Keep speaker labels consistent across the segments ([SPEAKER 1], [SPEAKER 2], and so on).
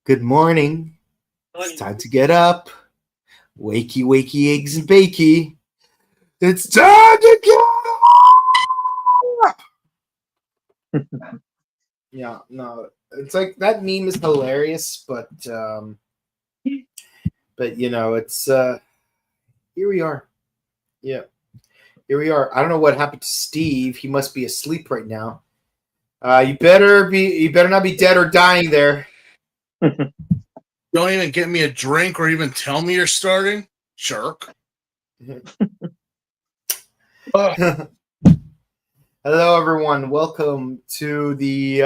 [SPEAKER 1] Good morning. It's time to get up. Wakey, wakey, eggs and bakey. It's time to get up. Yeah, no, it's like that meme is hilarious, but you know, it's here we are. Yeah, here we are. I don't know what happened to Steve. He must be asleep right now. You better not be dead or dying there.
[SPEAKER 2] Don't even get me a drink or even tell me you're starting, jerk.
[SPEAKER 1] Hello, everyone. Welcome to the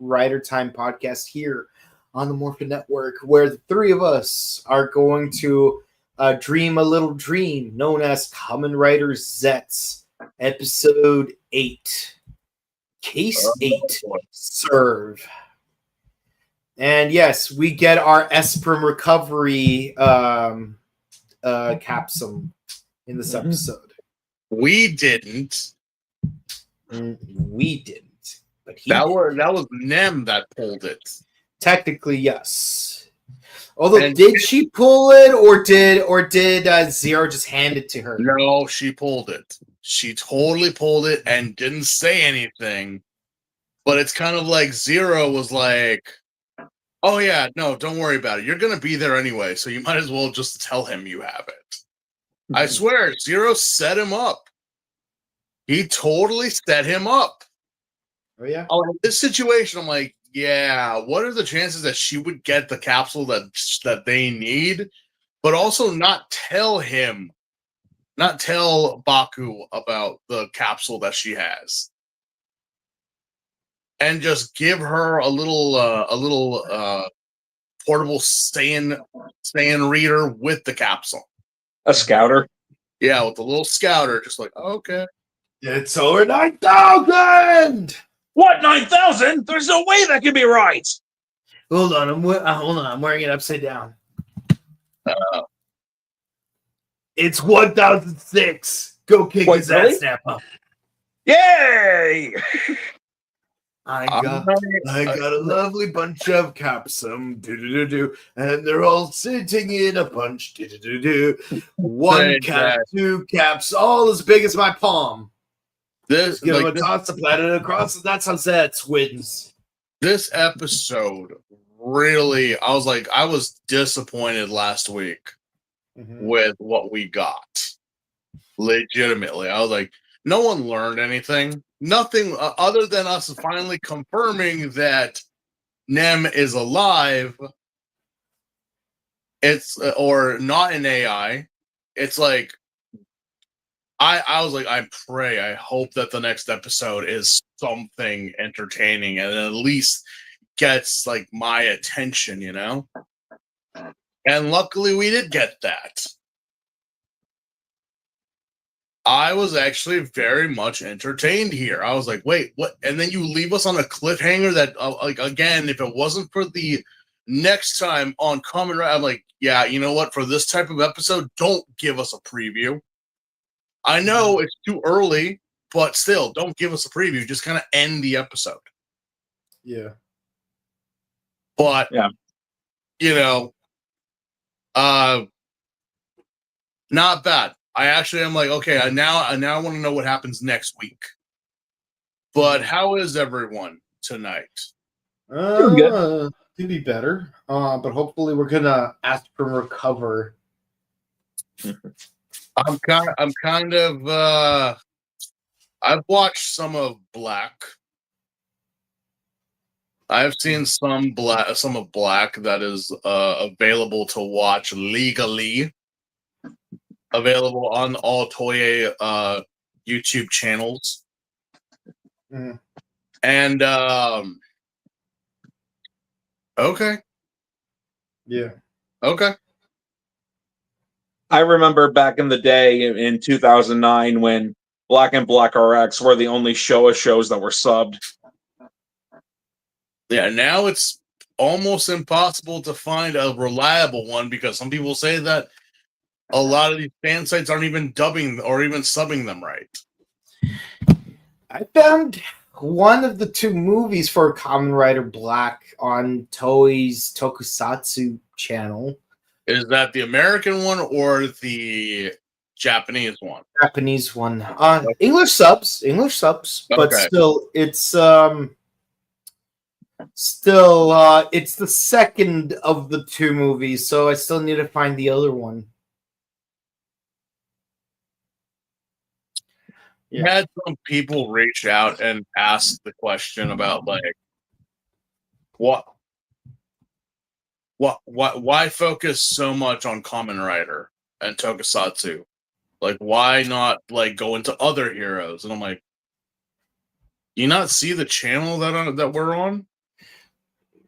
[SPEAKER 1] Rider Time podcast here on the Morphin Network, where the three of us are going to dream a little dream known as Kamen Rider Zeztz, episode 8, case 8, serve. And yes, we get our Esprim recovery capsule in this episode.
[SPEAKER 2] We didn't.
[SPEAKER 1] We didn't, but
[SPEAKER 2] that was Nem that pulled it.
[SPEAKER 1] Technically, yes. Although, did she pull it, or did Zero just hand it to her?
[SPEAKER 2] No, she pulled it. She totally pulled it and didn't say anything. But it's kind of like Zero was like, "Oh yeah, no, don't worry about it. You're gonna be there anyway, so you might as well just tell him you have it." I swear, Zero set him up. He totally set him up.
[SPEAKER 1] Oh, yeah?
[SPEAKER 2] Oh, in this situation, I'm like, yeah, what are the chances that she would get the capsule that they need, but also not tell Baku about the capsule that she has, and just give her a little portable Saiyan reader with the capsule.
[SPEAKER 3] A scouter?
[SPEAKER 2] Yeah, with the little scouter, just like, okay.
[SPEAKER 1] It's over 9,000!
[SPEAKER 3] What, 9,000? There's no way that could be right!
[SPEAKER 1] Hold on, I'm wearing it upside down. It's 1,006. Go kick his ass, snap up.
[SPEAKER 3] Yay!
[SPEAKER 1] I got a lovely bunch of caps, and they're all sitting in a bunch. One cap, two caps, all as big as my palm.
[SPEAKER 2] This
[SPEAKER 1] toss the planet across. That's how Zeztz wins.
[SPEAKER 2] This episode really, I was disappointed last week with what we got. Legitimately, I was like, no one learned anything. Nothing other than us finally confirming that Nem is alive. It's or not an AI. It's like I was like, I hope that the next episode is something entertaining and at least gets like my attention, you know? And luckily we did get that. I was actually very much entertained here. I was like, wait, what? And then you leave us on a cliffhanger that, like, again, if it wasn't for the next time on Kamen Rider, I'm like, yeah, you know what? For this type of episode, don't give us a preview. I know it's too early, but still, don't give us a preview. Just kind of end the episode.
[SPEAKER 1] Yeah.
[SPEAKER 2] But, you know, not bad. I actually am like, okay, I now want to know what happens next week. But how is everyone tonight?
[SPEAKER 1] Could be better. But hopefully we're gonna ask for recover.
[SPEAKER 2] I'm kind of I've watched some of Black. I've seen some of Black that is available to watch legally. Available on all Toei YouTube channels. And okay.
[SPEAKER 1] Yeah.
[SPEAKER 2] Okay.
[SPEAKER 3] I remember back in the day in 2009 when Black and Black RX were the only Showa shows that were subbed.
[SPEAKER 2] Yeah, now it's almost impossible to find a reliable one because some people say that a lot of these fan sites aren't even dubbing or even subbing them right.
[SPEAKER 1] I found one of the two movies for Kamen Rider Black on Toei's Tokusatsu channel.
[SPEAKER 2] Is that the American one or the Japanese one?
[SPEAKER 1] Japanese one. English subs, but
[SPEAKER 2] Okay.
[SPEAKER 1] still, it's it's the second of the two movies, so I still need to find the other one.
[SPEAKER 2] You had some people reach out and ask the question about like why focus so much on Kamen Rider and Tokusatsu? Like, why not like go into other heroes? And I'm like, you not see the channel that we're on?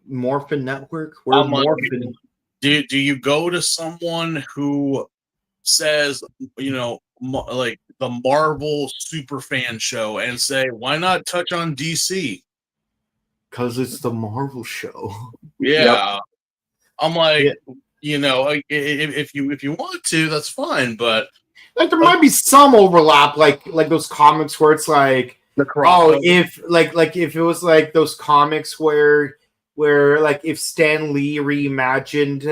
[SPEAKER 1] Morphin Network. We're Morphin.
[SPEAKER 2] Do you go to someone who says, like the Marvel super fan show and say, why not touch on DC?
[SPEAKER 1] Because it's the Marvel show.
[SPEAKER 2] Yeah. Yep. I'm like,
[SPEAKER 1] yeah.
[SPEAKER 2] If you want to, that's fine, but
[SPEAKER 1] like there might be some overlap, like those comics where it's like, if it was like those comics where like if Stan Lee reimagined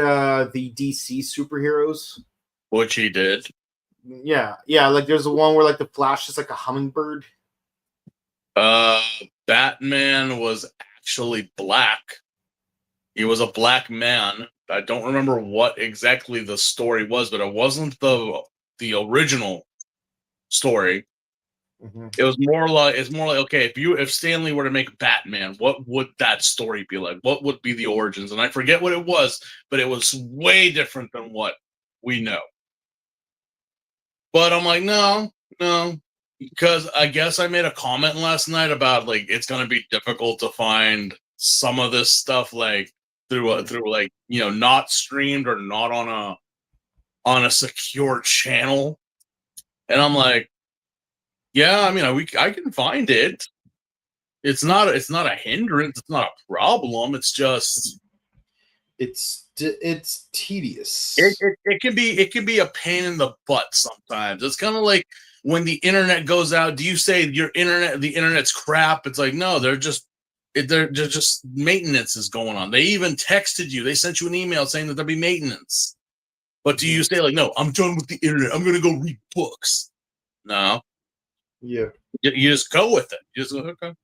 [SPEAKER 1] the DC superheroes,
[SPEAKER 2] which he did.
[SPEAKER 1] Yeah, like there's the one where like the Flash is like a hummingbird.
[SPEAKER 2] Batman was actually black. He was a black man. I don't remember what exactly the story was, but it wasn't the original story. Mm-hmm. It's more like okay, if Stanley were to make Batman, what would that story be like? What would be the origins? And I forget what it was, but it was way different than what we know. But I'm like, no, because I guess I made a comment last night about like it's gonna be difficult to find some of this stuff like through like not streamed or not on a secure channel, and I'm like, yeah, I mean I can find it. It's not a hindrance. It's not a problem. It's just
[SPEAKER 1] it's tedious.
[SPEAKER 2] It can be a pain in the butt sometimes. It's kind of like when the internet goes out. Do you say the internet's crap? It's like, no, they're just maintenance is going on. They even texted you. They sent you an email saying that there'll be maintenance. But do you say like, no, I'm done with the internet. I'm gonna go read books. No.
[SPEAKER 1] Yeah.
[SPEAKER 2] You just go with it. You just go, okay.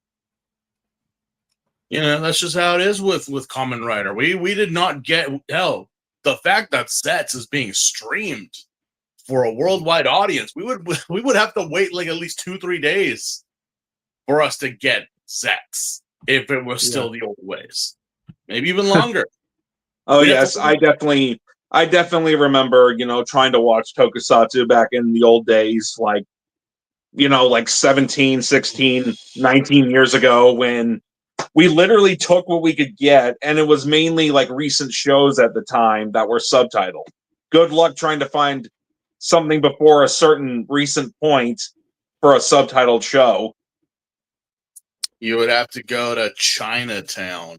[SPEAKER 2] That's just how it is with Kamen Rider. We did not get the fact that Zeztz is being streamed for a worldwide audience. We would have to wait like at least 2-3 days for us to get Zeztz if it was still the old ways. Maybe even longer.
[SPEAKER 3] Yes, I definitely remember, trying to watch Tokusatsu back in the old days, like 17, 16, 19 years ago, when we literally took what we could get, and it was mainly like recent shows at the time that were subtitled. Good luck trying to find something before a certain recent point for a subtitled show.
[SPEAKER 2] You would have to go to Chinatown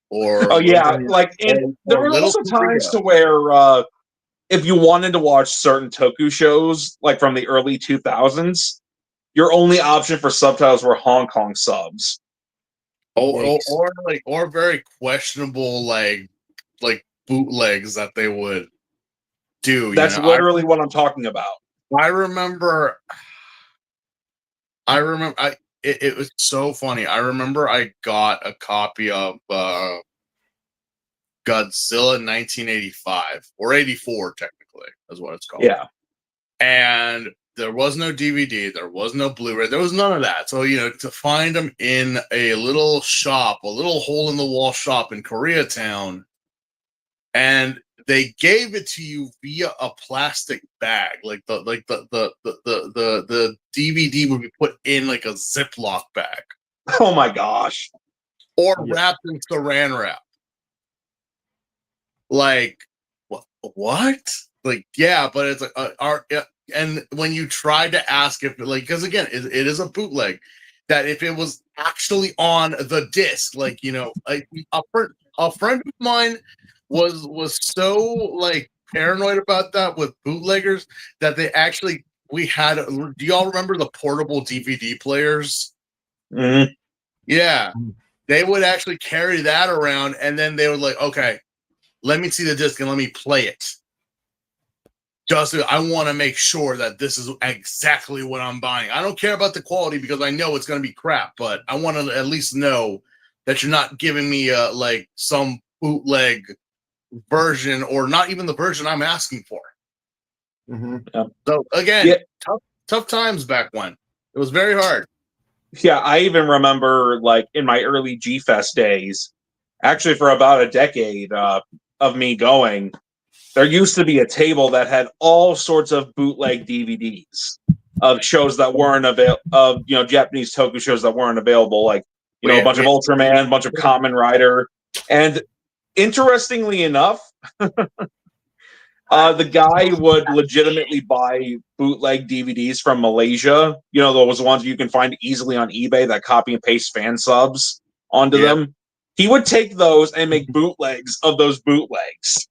[SPEAKER 2] or
[SPEAKER 3] there were also times to where if you wanted to watch certain Toku shows like from the early 2000s, your only option for subtitles were Hong Kong subs.
[SPEAKER 2] Or very questionable like bootlegs that they would do.
[SPEAKER 3] That's literally what I'm talking about.
[SPEAKER 2] I remember it was so funny. I remember I got a copy of Godzilla 1985 or 84 technically is what it's called.
[SPEAKER 3] Yeah.
[SPEAKER 2] And there was no DVD, there was no Blu-ray, there was none of that. So, to find them in a little shop, a little hole-in-the-wall shop in Koreatown, and they gave it to you via a plastic bag. Like the DVD would be put in like a Ziploc bag.
[SPEAKER 3] Oh my gosh.
[SPEAKER 2] Or wrapped in saran wrap. Like, what? Like, yeah, but it's like, and when you try to ask if, like, because again, it is a bootleg, that if it was actually on the disc, like, a friend of mine was so like paranoid about that with bootleggers that they actually do y'all remember the portable DVD players?
[SPEAKER 3] Mm-hmm.
[SPEAKER 2] Yeah. They would actually carry that around, and then they would like, okay, let me see the disc and let me play it. I want to make sure that this is exactly what I'm buying. I don't care about the quality because I know it's going to be crap, but I want to at least know that you're not giving me like some bootleg version, or not even the version I'm asking for. So again, tough times back when. It was very hard.
[SPEAKER 3] Yeah, I even remember, like, in my early G-Fest days, actually for about a decade of me going, there used to be a table that had all sorts of bootleg DVDs of shows that weren't available, of, Japanese toku shows that weren't available, like, a bunch of Ultraman, a bunch of Kamen Rider. And interestingly enough, the guy would legitimately buy bootleg DVDs from Malaysia. Those ones you can find easily on eBay that copy and paste fan subs onto them. He would take those and make bootlegs of those bootlegs.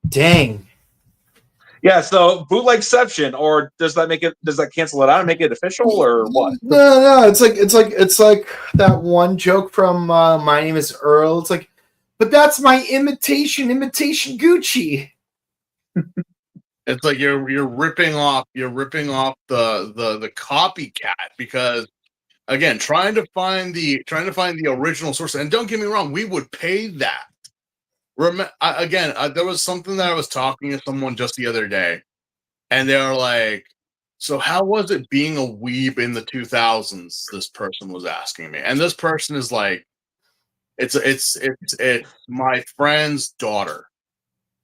[SPEAKER 1] Dang.
[SPEAKER 3] Yeah, so bootlegception, or does that cancel it out and make it official, or what?
[SPEAKER 1] No, it's like that one joke from My Name is Earl. It's like, but that's my imitation Gucci.
[SPEAKER 2] It's like you're ripping off the copycat, because again, trying to find the original source. And don't get me wrong, we would pay that. There was something that I was talking to someone just the other day, and they were like, so how was it being a weeb in the 2000s? This person was asking me, and this person is like, it's my friend's daughter,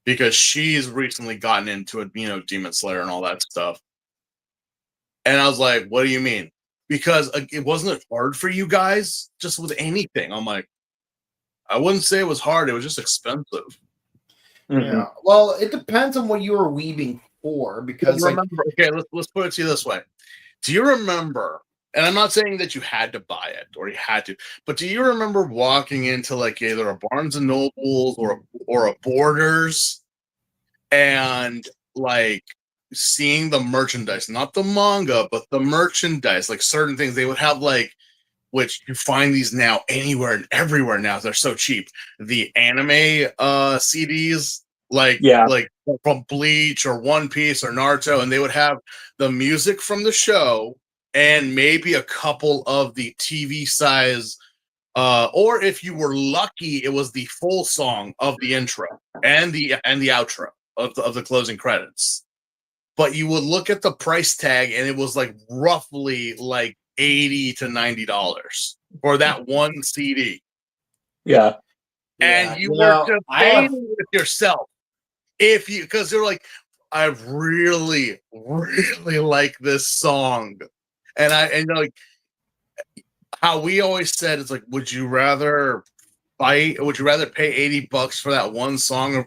[SPEAKER 2] because she's recently gotten into it, Demon Slayer and all that stuff. And I was like, what do you mean? Because it wasn't hard for you guys just with anything. I'm like, I wouldn't say it was hard. It was just expensive.
[SPEAKER 1] Yeah. Well, it depends on what you were weaving for, because
[SPEAKER 2] remember, okay, let's put it to you this way. Do you remember, and I'm not saying that you had to buy it or you had to, but do you remember walking into like either a Barnes and Nobles or a Borders, and like seeing the merchandise, not the manga, but the merchandise, like certain things they would have, like, which you find these now anywhere and everywhere now. They're so cheap. The anime CDs, like from Bleach or One Piece or Naruto, and they would have the music from the show and maybe a couple of the TV size, or if you were lucky, it was the full song of the intro and the outro of the closing credits. But you would look at the price tag, and it was like roughly like $80 to $90 for that one CD.
[SPEAKER 3] Yeah.
[SPEAKER 2] And you were debating with yourself because they're like, I really, really like this song. And like how we always said, it's like, would you rather pay $80 for that one song, or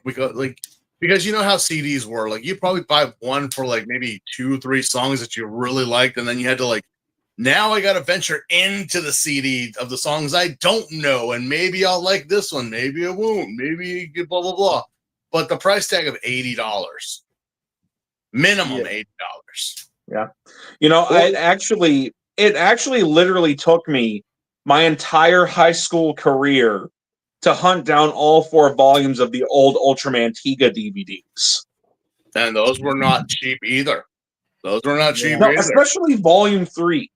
[SPEAKER 2] because you know how CDs were, like you probably buy one for like maybe 2-3 songs that you really liked, and then you had to like, now I got to venture into the CD of the songs I don't know, and maybe I'll like this one, maybe I won't, maybe blah blah blah. But the price tag of $80, minimum $80.
[SPEAKER 3] Yeah, it actually literally took me my entire high school career to hunt down all 4 volumes of the old Ultraman Tiga DVDs.
[SPEAKER 2] And those were not cheap either.
[SPEAKER 3] Especially Volume 3.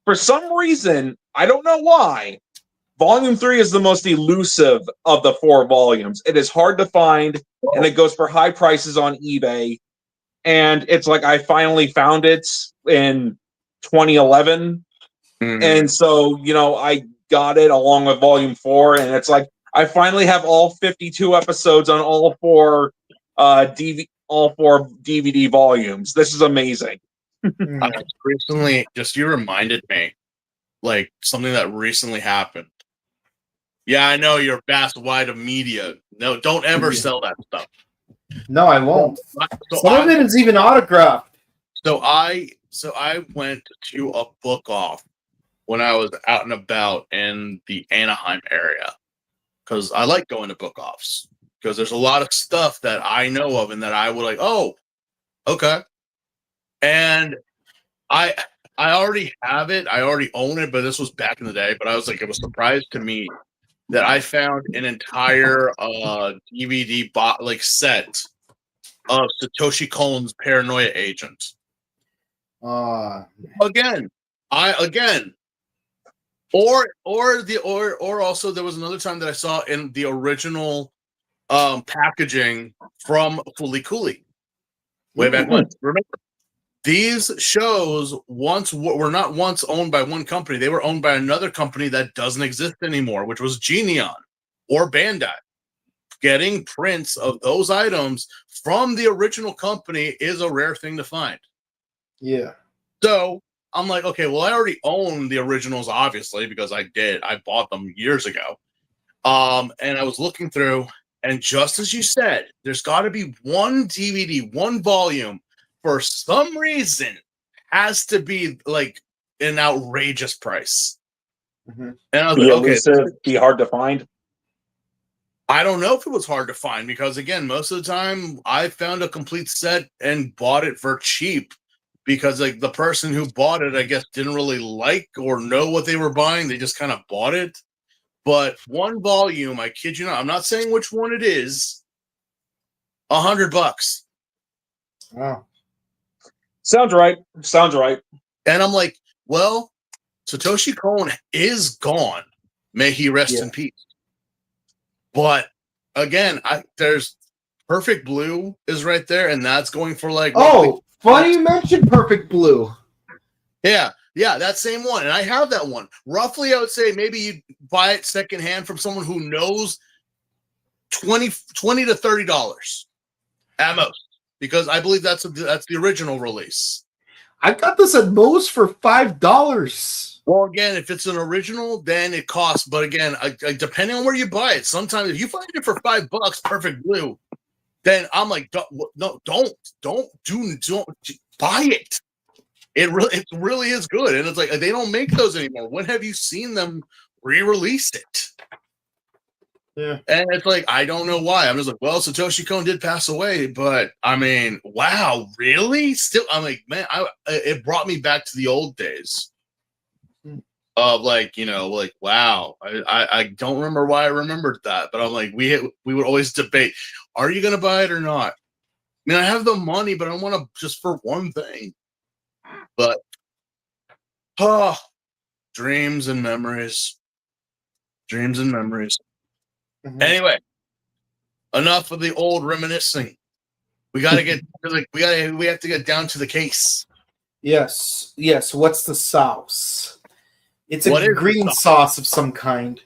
[SPEAKER 3] For some reason, I don't know why, Volume 3 is the most elusive of the 4 volumes. It is hard to find, and it goes for high prices on eBay. And it's like I finally found it in 2011. And so, I got it along with Volume 4, and it's like I finally have all 52 episodes on all 4 DVD volumes. This is amazing.
[SPEAKER 2] Recently, you reminded me, like, something that recently happened. Yeah, I know you're vast wide of media. No, don't ever sell that stuff.
[SPEAKER 1] No, I won't. Some of it is even autographed.
[SPEAKER 2] So I went to a book off when I was out and about in the Anaheim area, because I like going to book offs, because there's a lot of stuff that I know of and that I would like, oh, okay. And I already have it. I already own it, but this was back in the day. But I was like, it was surprised to me that I found an entire DVD set of Satoshi Kon's Paranoia Agent. Again, or also there was another time that I saw in the original packaging from Fooly Cooly way back when. Remember, these shows were not once owned by one company; they were owned by another company that doesn't exist anymore, which was Geneon or Bandai. Getting prints of those items from the original company is a rare thing to find.
[SPEAKER 1] Yeah.
[SPEAKER 2] So I'm like, okay, well, I already own the originals, obviously, because I bought them years ago. And I was looking through, and just as you said, there's got to be one DVD, one volume, for some reason, has to be like an outrageous price.
[SPEAKER 1] Mm-hmm.
[SPEAKER 2] And I was like, okay,
[SPEAKER 3] it'd be hard to find.
[SPEAKER 2] I don't know if it was hard to find because, again, most of the time I found a complete set and bought it for cheap because, like, the person who bought it, I guess, didn't really like or know what they were buying. They just kind of bought it. But one volume, I kid you not, I'm not saying which one it is, $100.
[SPEAKER 1] Wow.
[SPEAKER 3] Sounds right.
[SPEAKER 2] And I'm like, well, Satoshi Kon is gone. May he rest in peace. But again, there's Perfect Blue is right there, and that's going for like.
[SPEAKER 1] Oh, funny you mentioned Perfect Blue.
[SPEAKER 2] Yeah, that same one, and I have that one. Roughly, I would say maybe you buy it secondhand from someone who knows $20 to $30 at most, because I believe that's the original release.
[SPEAKER 1] I got this at most for $5.
[SPEAKER 2] Well, again, if it's an original, then it costs. But again, depending on where you buy it, sometimes if you find it for $5, Perfect Blue, then I'm like, don't buy it. It really is good, and it's like they don't make those anymore. When have you seen them re-release it?
[SPEAKER 1] Yeah,
[SPEAKER 2] and it's like I don't know why. I'm just like, well, Satoshi Kon did pass away, but I mean, wow, really? Still, I'm like, man, it brought me back to the old days. Of like, wow, I don't remember why I remembered that, but I'm like, we would always debate, are you going to buy it or not? I mean, I have the money, but I want to just for one thing. But, dreams and memories. Mm-hmm. Anyway, enough of the old reminiscing. We got to get we have to get down to the case.
[SPEAKER 1] Yes. What's the sauce? It's a green sauce of some kind.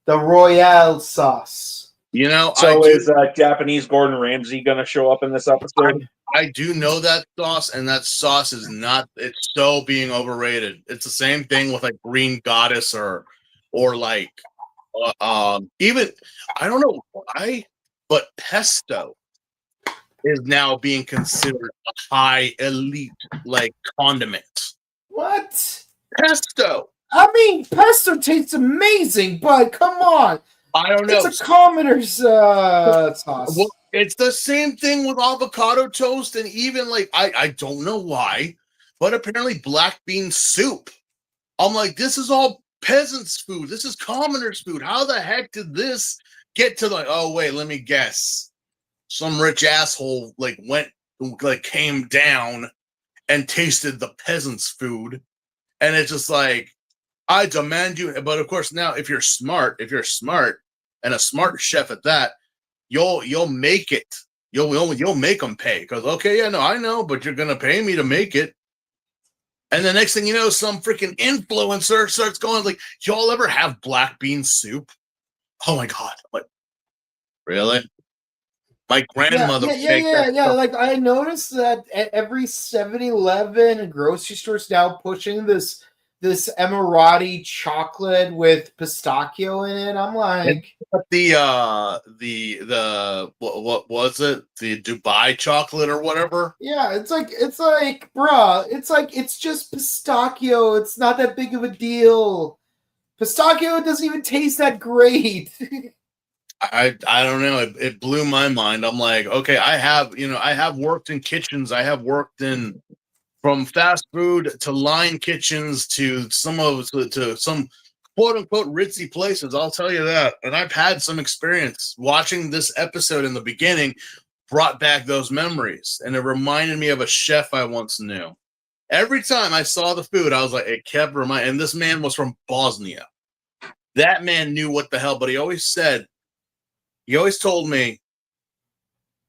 [SPEAKER 1] The Royale sauce.
[SPEAKER 3] So is Japanese Gordon Ramsay going to show up in this episode?
[SPEAKER 2] I do know that sauce, and that sauce is not. It's so being overrated. It's the same thing with like Green Goddess or like even I don't know why, but pesto is now being considered a high elite like condiment.
[SPEAKER 1] What?
[SPEAKER 2] Pesto.
[SPEAKER 1] I mean, pesto tastes amazing, but come on.
[SPEAKER 2] I don't know.
[SPEAKER 1] It's a commoner's sauce.
[SPEAKER 2] Well, it's the same thing with avocado toast, and even like I don't know why, but apparently black bean soup. I'm like, this is all peasants' food. This is commoners' food. How the heck did this get to like? Oh wait, let me guess. Some rich asshole came down and tasted the peasants' food, and it's just like, I demand you. But of course, now if you're smart, and a smart chef at that, you'll make it. You'll make them pay because I know, but you're gonna pay me to make it. And the next thing you know, some freaking influencer starts going like, "Y'all ever have black bean soup?" Oh my god! Like, really? My grandmother.
[SPEAKER 1] Yeah. Like I noticed that every 7-Eleven and grocery stores now pushing this Emirati chocolate with pistachio in it. I'm like,
[SPEAKER 2] the what was it? The Dubai chocolate or whatever?
[SPEAKER 1] Yeah, it's like, bruh, it's just pistachio. It's not that big of a deal. Pistachio doesn't even taste that great.
[SPEAKER 2] I don't know. It blew my mind. I'm like, okay, I have worked in kitchens. I have worked in from fast food to line kitchens to some quote unquote ritzy places. I'll tell you that. And I've had some experience watching this episode in the beginning, brought back those memories. And it reminded me of a chef I once knew. Every time I saw the food, I was like, it kept reminding. And this man was from Bosnia. That man knew what the hell, but he always told me,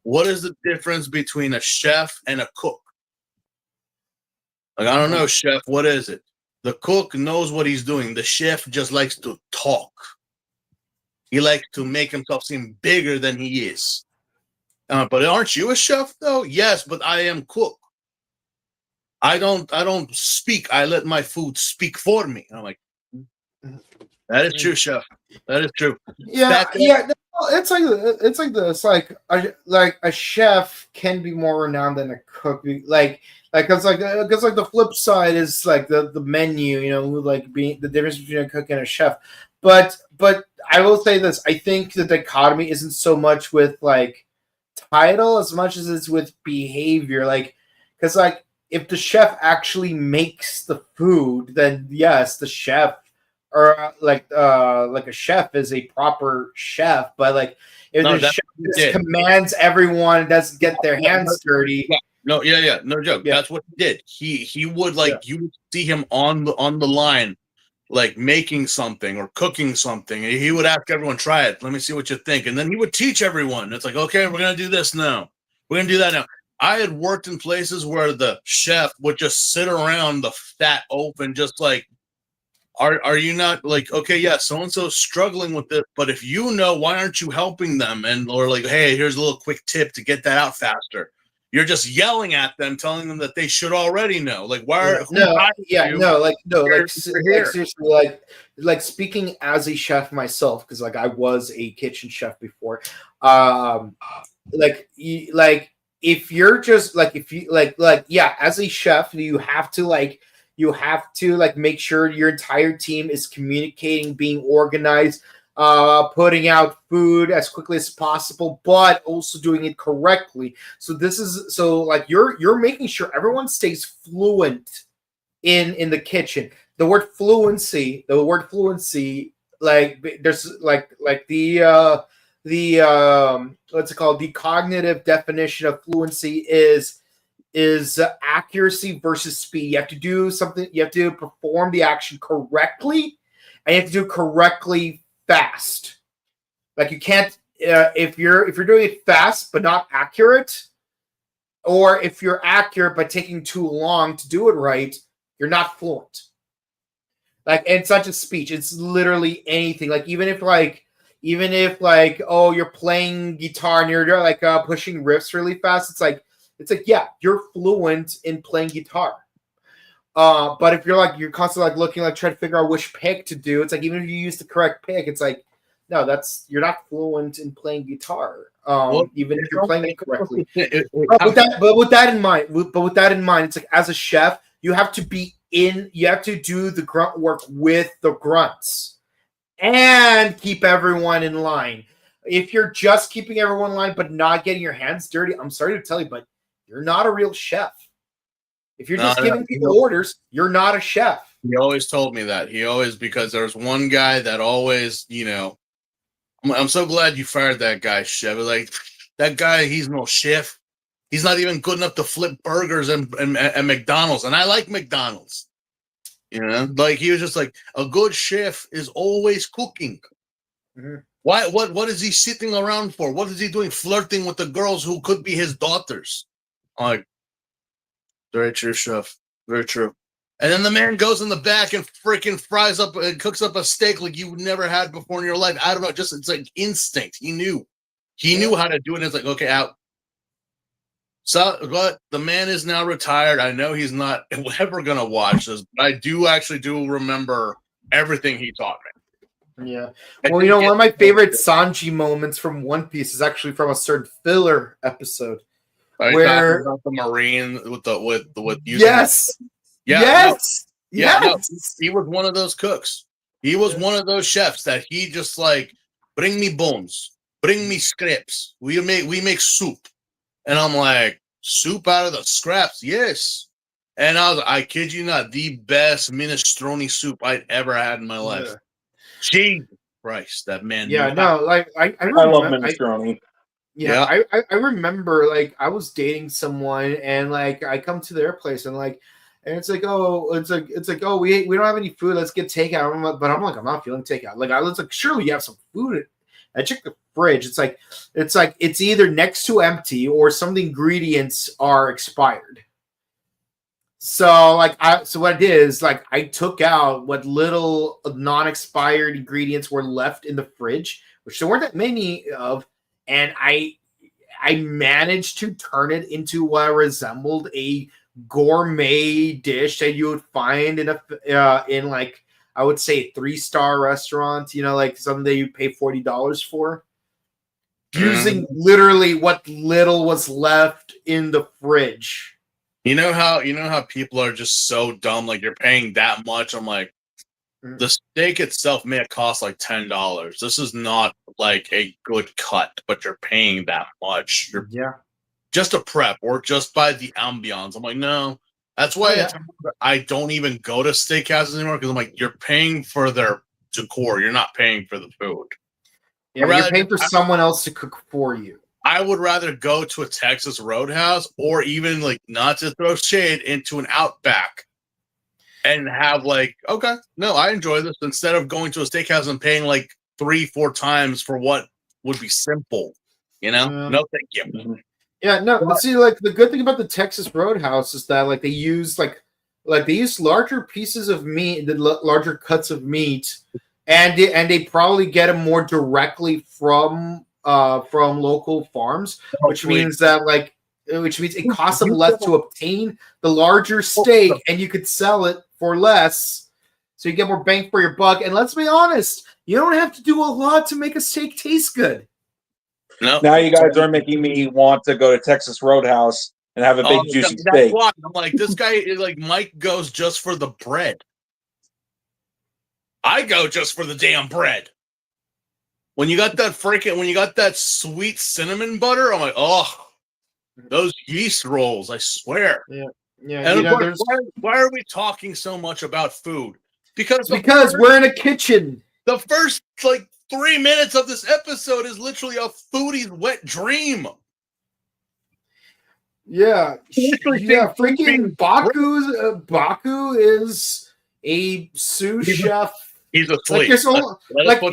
[SPEAKER 2] what is the difference between a chef and a cook? Like, I don't know, chef, what is it? The cook knows what he's doing. The chef just likes to talk. He likes to make himself seem bigger than he is. But aren't you a chef, though? Yes, but I am cook. I don't speak. I let my food speak for me. And I'm like, that is true, chef. That is true.
[SPEAKER 1] Yeah, yeah. No, it's like a chef can be more renowned than a cook. Because the flip side is like the menu, you know, like being the difference between a cook and a chef. But I will say this: I think the dichotomy isn't so much with like title as much as it's with behavior. Like, because like if the chef actually makes the food, then yes, the chef. Or like a chef is a proper chef, but like if the chef just commands everyone, doesn't get their hands dirty.
[SPEAKER 2] No joke. Yeah. That's what he did. He would you would see him on the line, like making something or cooking something, and he would ask everyone, "Try it. Let me see what you think," and then he would teach everyone. It's like, okay, we're gonna do this now. We're gonna do that now. I had worked in places where the chef would just sit around the fat open, just like. Are you not like, okay, yeah, so-and-so's struggling with this, but if you know, why aren't you helping them? And or like, hey, here's a little quick tip to get that out faster. You're just yelling at them, telling them that they should already know. Like, why?
[SPEAKER 1] Seriously, like speaking as a chef myself, because like I was a kitchen chef before. If you're just like as a chef, you have to make sure your entire team is communicating, being organized, putting out food as quickly as possible, but also doing it correctly. So you're making sure everyone stays fluent in the kitchen. The word fluency, like there's like the what's it called? The cognitive definition of fluency is accuracy versus speed. You have to do something. You have to perform the action correctly, and you have to do it correctly fast. Like you can't if you're doing it fast but not accurate, or if you're accurate but taking too long to do it right, you're not fluent. Like, and it's not just speech; it's literally anything. Like even if you're playing guitar and you're like pushing riffs really fast, it's like yeah, you're fluent in playing guitar. But if you're constantly like looking, like trying to figure out which pick to do, it's like even if you use the correct pick, it's like no, you're not fluent in playing guitar. Even if you're playing it correctly. But with that in mind, it's like as a chef, you have to do the grunt work with the grunts and keep everyone in line. If you're just keeping everyone in line but not getting your hands dirty, I'm sorry to tell you, but you're not a real chef. If you're just giving people orders, you're not a chef.
[SPEAKER 2] He always told me that. Because there's one guy that always, I'm so glad you fired that guy, chef. Like, that guy, he's no chef. He's not even good enough to flip burgers and McDonald's. And I like McDonald's. Like he was just like, a good chef is always cooking. Mm-hmm. Why? What is he sitting around for? What is he doing, flirting with the girls who could be his daughters? I'm like, very true, chef. Very true. And then the man goes in the back and freaking fries up and cooks up a steak like you never had before in your life. I don't know, it's like instinct. He knew how to do it. And it's like, okay, out. So, but the man is now retired. I know he's not ever gonna watch this, but I do remember everything he taught me.
[SPEAKER 1] Yeah. Well, one of my favorite Sanji moments from One Piece is actually from a certain filler episode.
[SPEAKER 2] Where about the Marine with
[SPEAKER 1] yes.
[SPEAKER 2] Yes. No, he was one of those cooks. He was one of those chefs that he just like, bring me bones, bring me scraps. We make soup. And I'm like, soup out of the scraps? Yes. And I kid you not, the best minestrone soup I'd ever had in my life.
[SPEAKER 1] Yeah.
[SPEAKER 2] Jesus Christ, that man.
[SPEAKER 1] Yeah,
[SPEAKER 2] knew
[SPEAKER 1] no, like I
[SPEAKER 3] I love
[SPEAKER 1] remember.
[SPEAKER 3] minestrone.
[SPEAKER 1] Yeah, I remember like I was dating someone and like I come to their place and like and it's like oh we don't have any food, let's get takeout. But I'm like I'm not feeling takeout. Like I was like surely you have some food. I checked the fridge. It's like it's either next to empty or some of the ingredients are expired. So what I did is like I took out what little non-expired ingredients were left in the fridge, which there weren't that many of, and I managed to turn it into what resembled a gourmet dish that you would find in like I would say a 3-star restaurant, like something that you pay $40 for, using literally what little was left in the fridge.
[SPEAKER 2] You know how people are just so dumb, like you're paying that much. I'm like, the steak itself may have cost like $10. This is not like a good cut, but you're paying that much. You're just a prep or just by the ambiance. I'm like, no. That's why I don't even go to steakhouses anymore, because I'm like, you're paying for their decor. You're not paying for the food.
[SPEAKER 1] Yeah, you're paying for someone else to cook for you.
[SPEAKER 2] I would rather go to a Texas Roadhouse, or even like, not to throw shade, into an Outback and have like, okay, no, I enjoy this, instead of going to a steakhouse and paying like 3-4 times for what would be simple. No, thank you.
[SPEAKER 1] Yeah, no. But see, like the good thing about the Texas Roadhouse is that like they use larger pieces of meat, the larger cuts of meat, and they probably get them more directly from local farms, which means it costs them less to obtain the larger steak, and you could sell it for less, so you get more bang for your buck. And let's be honest, you don't have to do a lot to make a steak taste good.
[SPEAKER 2] No.
[SPEAKER 3] Now you guys are making me want to go to Texas Roadhouse and have a big juicy steak.
[SPEAKER 2] Why. I'm like, this guy is like, Mike goes just for the bread. I go just for the damn bread. When you got that sweet cinnamon butter, I'm like, oh, those yeast rolls, I swear.
[SPEAKER 1] Yeah.
[SPEAKER 2] And why are we talking so much about food? Because
[SPEAKER 1] we're in a kitchen.
[SPEAKER 2] The first 3 minutes of this episode is literally a foodie's wet dream.
[SPEAKER 1] Yeah. Freaking Baku is a sous chef.
[SPEAKER 2] He's asleep.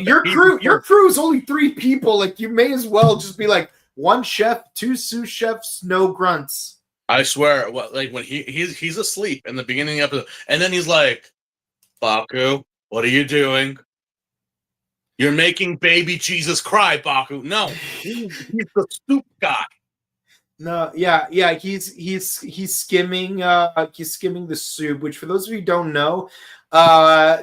[SPEAKER 1] Your crew is only 3 people. Like, you may as well just be like 1 chef, 2 sous chefs, no grunts.
[SPEAKER 2] I swear, when he's asleep in the beginning of the episode, and then he's like, Baku, what are you doing? You're making baby Jesus cry, Baku. No, he's the soup guy.
[SPEAKER 1] No, yeah, he's skimming the soup, which for those of you who don't know,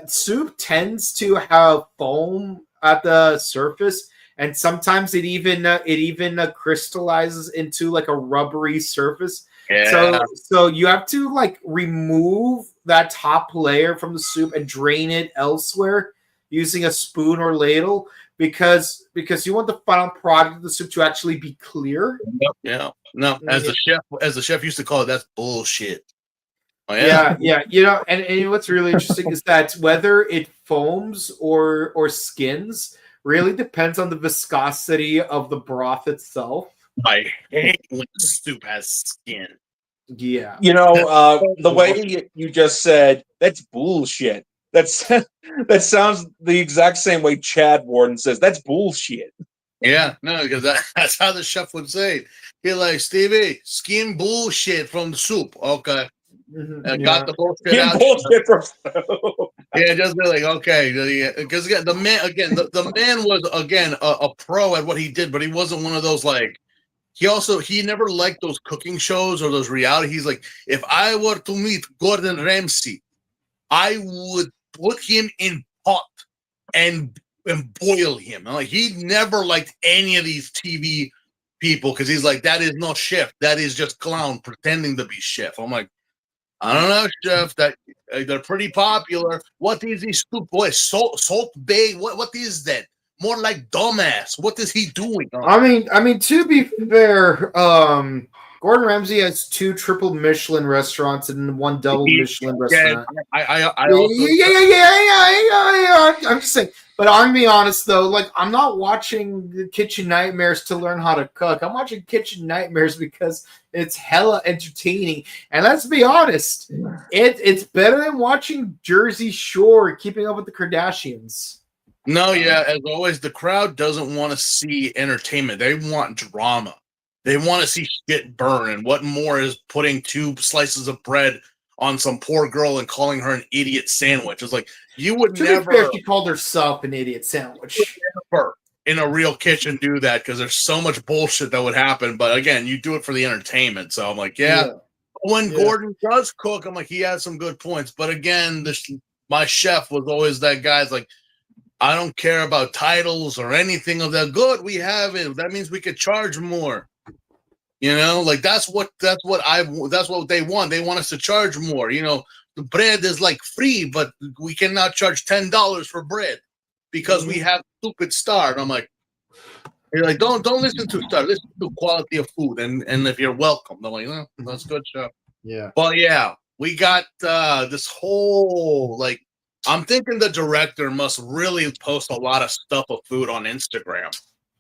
[SPEAKER 1] soup tends to have foam at the surface, and sometimes it even crystallizes into like a rubbery surface.
[SPEAKER 2] Yeah.
[SPEAKER 1] So you have to remove that top layer from the soup and drain it elsewhere using a spoon or ladle, because you want the final product of the soup to actually be clear.
[SPEAKER 2] Yeah. No, as the chef used to call it, that's bullshit. Oh,
[SPEAKER 1] yeah. And what's really interesting is that whether it foams or skins really depends on the viscosity of the broth itself.
[SPEAKER 2] I hate when soup has skin.
[SPEAKER 1] Yeah.
[SPEAKER 3] The way you just said, that's bullshit. That sounds the exact same way Chad Warden says, that's bullshit.
[SPEAKER 2] Yeah, no, because that's how the chef would say it. He's like, Stevie, skin bullshit from the soup. Okay. Got the bullshit out.
[SPEAKER 3] Bullshit from soup.
[SPEAKER 2] Yeah, just be like, okay. Because again, the man was a pro at what he did, but he wasn't one of those he never liked those cooking shows or those reality. He's like, if I were to meet Gordon Ramsay, I would put him in pot and boil him. I'm like, he never liked any of these TV people, because he's like, that is not chef. That is just clown pretending to be chef. I'm like, I don't know, chef. That they're pretty popular. What is this soup? Boy, salt bay. What is that? More like dumbass. What is he doing?
[SPEAKER 1] I mean, to be fair, Gordon Ramsay has 2 triple Michelin restaurants and 1 double Michelin restaurant.
[SPEAKER 2] I also
[SPEAKER 1] Yeah. I'm just saying. But I'm gonna be honest though, like I'm not watching Kitchen Nightmares to learn how to cook. I'm watching Kitchen Nightmares because it's hella entertaining. And let's be honest, it's better than watching Jersey Shore, Keeping Up with the Kardashians.
[SPEAKER 2] No, yeah, as always, the crowd doesn't want to see entertainment. They want drama. They want to see shit burn. And what more is putting 2 slices of bread on some poor girl and calling her an idiot sandwich? It's like, you would
[SPEAKER 1] To
[SPEAKER 2] never,
[SPEAKER 1] be fair, she called herself an idiot sandwich.
[SPEAKER 2] never in a real kitchen do that because there's so much bullshit that would happen. But again, you do it for the entertainment. So I'm like, yeah. When Gordon does cook, I'm like, he has some good points. But again, my chef was always that guy's like, I don't care about titles or anything of that. Good, we have it. That means we could charge more. You know, like that's what they want. They want us to charge more. You know, the bread is like free, but we cannot charge $10 for bread because we have stupid Star. And I'm like, you're like, don't listen to Star. Listen to quality of food, and if you're welcome. I'm like, that's good stuff.
[SPEAKER 1] Yeah.
[SPEAKER 2] Well, yeah, we got this whole like. I'm thinking the director must really post a lot of stuff of food on Instagram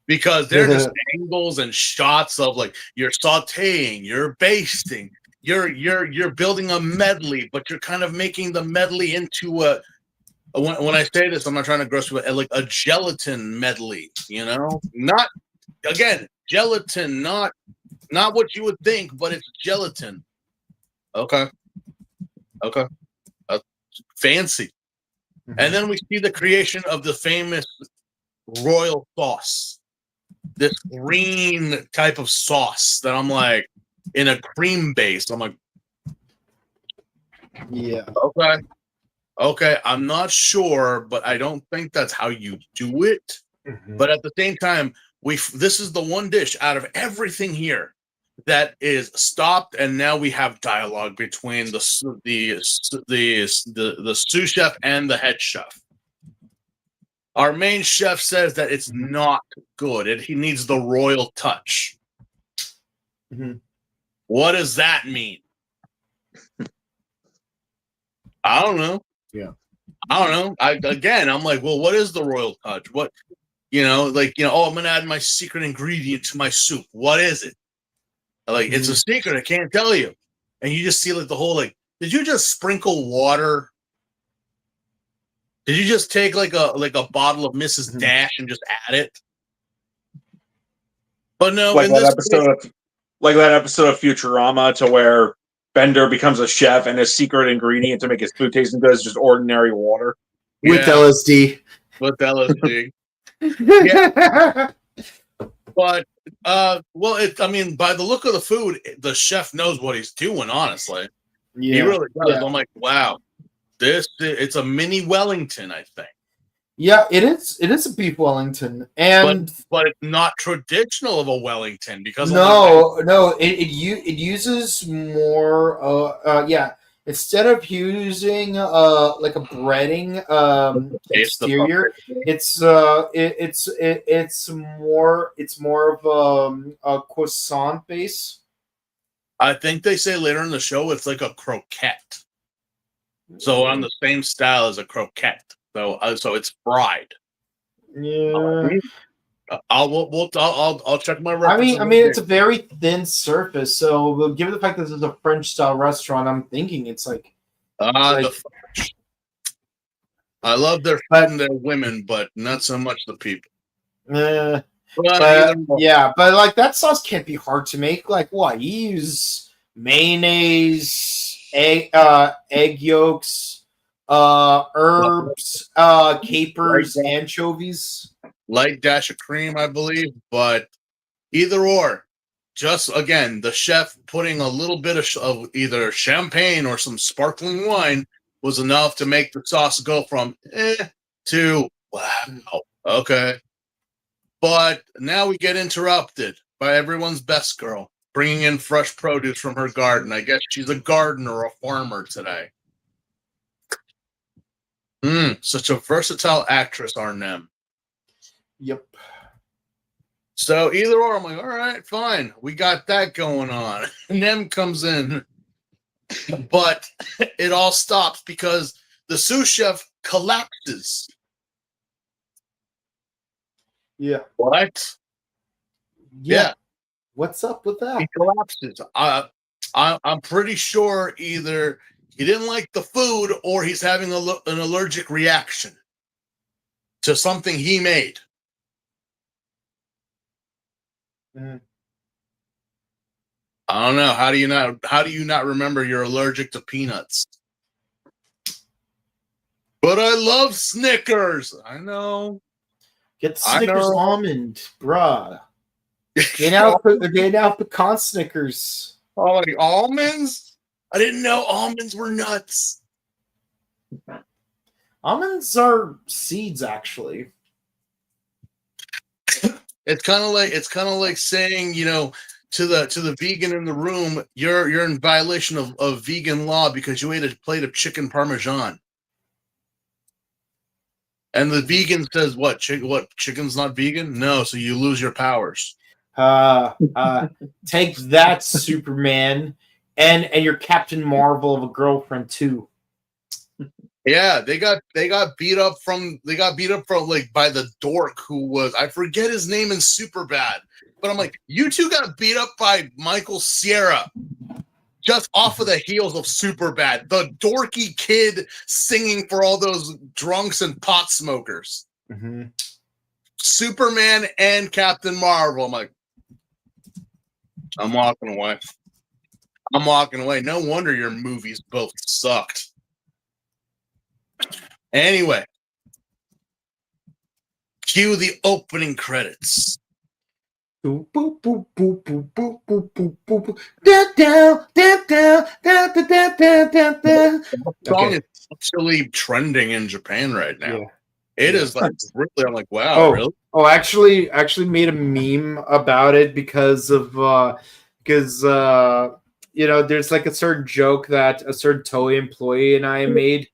[SPEAKER 2] because they're just angles and shots of like you're sautéing, you're basting, you're building a medley, but you're kind of making the medley into a. When I say this, I'm not trying to gross you, like a gelatin medley. You know, not again gelatin, not what you would think, but it's gelatin. Okay, fancy. And then we see the creation of the famous royal sauce, this green type of sauce that I'm like in a cream base. I'm like,
[SPEAKER 1] yeah,
[SPEAKER 2] okay. I'm not sure, but I don't think that's how you do it. But at the same time, this is the one dish out of everything here that is stopped, and now we have dialogue between the sous chef and the head chef. Our main chef says that it's not good. He needs the royal touch. What does that mean? I don't know.
[SPEAKER 1] Yeah,
[SPEAKER 2] I don't know. I'm like, well, what is the royal touch? What, oh, I'm gonna add my secret ingredient to my soup. What is it? Like, it's a secret. I can't tell you. And you just see like the whole like, did you just sprinkle water? Did you just take like a bottle of Mrs. Dash and just add it? But no,
[SPEAKER 3] like that episode of Futurama to where Bender becomes a chef and his secret ingredient to make his food tasting good is just ordinary water
[SPEAKER 1] with LSD.
[SPEAKER 2] With LSD. Yeah. But by the look of the food, the chef knows what he's doing, honestly. Yeah. He really does. Yeah. I'm like, wow, it's a mini Wellington, I think.
[SPEAKER 1] Yeah, it is. It is a beef Wellington, and
[SPEAKER 2] but it's not traditional of a Wellington because
[SPEAKER 1] it uses more. Instead of using like a breading exterior, it's more of a croissant base.
[SPEAKER 2] I think they say later in the show it's like a croquette, so on the same style as a croquette. So it's fried.
[SPEAKER 1] Yeah.
[SPEAKER 2] I'll check my
[SPEAKER 1] references. I mean, it's a very thin surface. So, given the fact that this is a French style restaurant, I'm thinking it's like.
[SPEAKER 2] The French. I love their food and their women, but not so much the people.
[SPEAKER 1] But like that sauce can't be hard to make. Like what? You use mayonnaise, egg yolks. Herbs, capers, anchovies.
[SPEAKER 2] Light dash of cream, I believe, but either or. Just again, the chef putting a little bit of either champagne or some sparkling wine was enough to make the sauce go from to wow. Okay. But now we get interrupted by everyone's best girl bringing in fresh produce from her garden. I guess she's a gardener or a farmer today. Such a versatile actress, Arnhem.
[SPEAKER 1] Yep.
[SPEAKER 2] So either or, I'm like, all right, fine. We got that going on. And Nem comes in, but it all stops because the sous chef collapses.
[SPEAKER 1] Yeah.
[SPEAKER 2] What?
[SPEAKER 1] Yeah. What's up with that?
[SPEAKER 2] He collapses. I'm pretty sure either he didn't like the food or he's having an allergic reaction to something he made.
[SPEAKER 1] Mhm.
[SPEAKER 2] I don't know. How do you not remember you're allergic to peanuts? But I love Snickers. I know.
[SPEAKER 1] Get Snickers almond, bruh. They now pecan Snickers.
[SPEAKER 2] Oh, like almonds? I didn't know almonds were nuts.
[SPEAKER 1] Almonds are seeds, actually.
[SPEAKER 2] It's kind of like saying, to the vegan in the room, you're in violation of vegan law because you ate a plate of chicken parmesan. And the vegan says, what chicken's not vegan? No, so you lose your powers.
[SPEAKER 1] Take that, Superman, and your Captain Marvel of a girlfriend too.
[SPEAKER 2] Yeah, they got beat up from like by the dork who was, I forget his name in Superbad, but I'm like, you two got beat up by Michael Cera just off of the heels of Superbad, the dorky kid singing for all those drunks and pot smokers.
[SPEAKER 1] Mm-hmm.
[SPEAKER 2] Superman and Captain Marvel. I'm like, I'm walking away. No wonder your movies both sucked. Anyway, cue the opening credits.
[SPEAKER 1] Boop, boop, boop, boop, boop, boop, boop, boop, boop. Da, da, da, da, da, da, da, da, da, da.
[SPEAKER 2] The song is actually trending in Japan right now.
[SPEAKER 1] Yeah.
[SPEAKER 2] It is like really. I'm like, wow, really?
[SPEAKER 1] Oh, actually made a meme about it because there's like a certain joke that a certain Toei employee and I made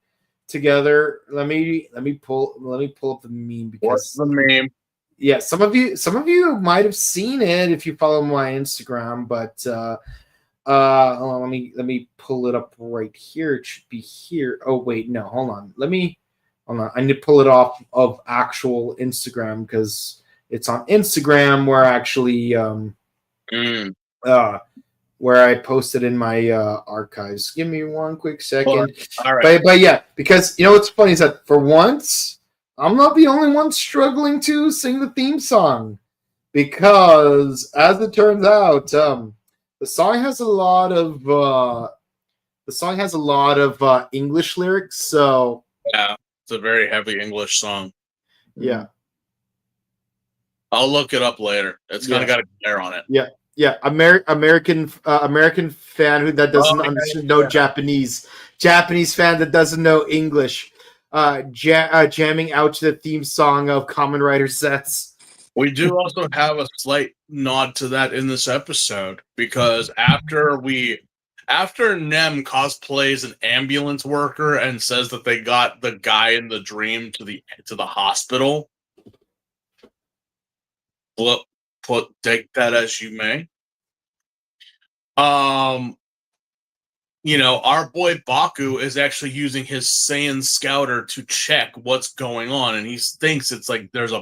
[SPEAKER 1] together. Let me pull up the meme because
[SPEAKER 2] what's the meme?
[SPEAKER 1] Yeah, some of you might have seen it if you follow my Instagram, but hold on, let me pull it up right here. It should be here. Oh wait, no, hold on. I need to pull it off of actual Instagram because it's on Instagram where I actually where I posted in my archives. Give me one quick second.
[SPEAKER 2] All right.
[SPEAKER 1] But yeah, because what's funny is that for once I'm not the only one struggling to sing the theme song, because as it turns out, the song has a lot of English lyrics. So
[SPEAKER 2] yeah, it's a very heavy English song.
[SPEAKER 1] Yeah,
[SPEAKER 2] I'll look it up later. It's kind of got a glare on it.
[SPEAKER 1] Yeah. American fan that doesn't understand Japanese fan that doesn't know English. Jamming out to the theme song of Kamen Rider Zeztz.
[SPEAKER 2] We do also have a slight nod to that in this episode because after Nem cosplays an ambulance worker and says that they got the guy in the dream to the hospital, take that as you may. Our boy Baku is actually using his Saiyan Scouter to check what's going on, and he thinks it's like there's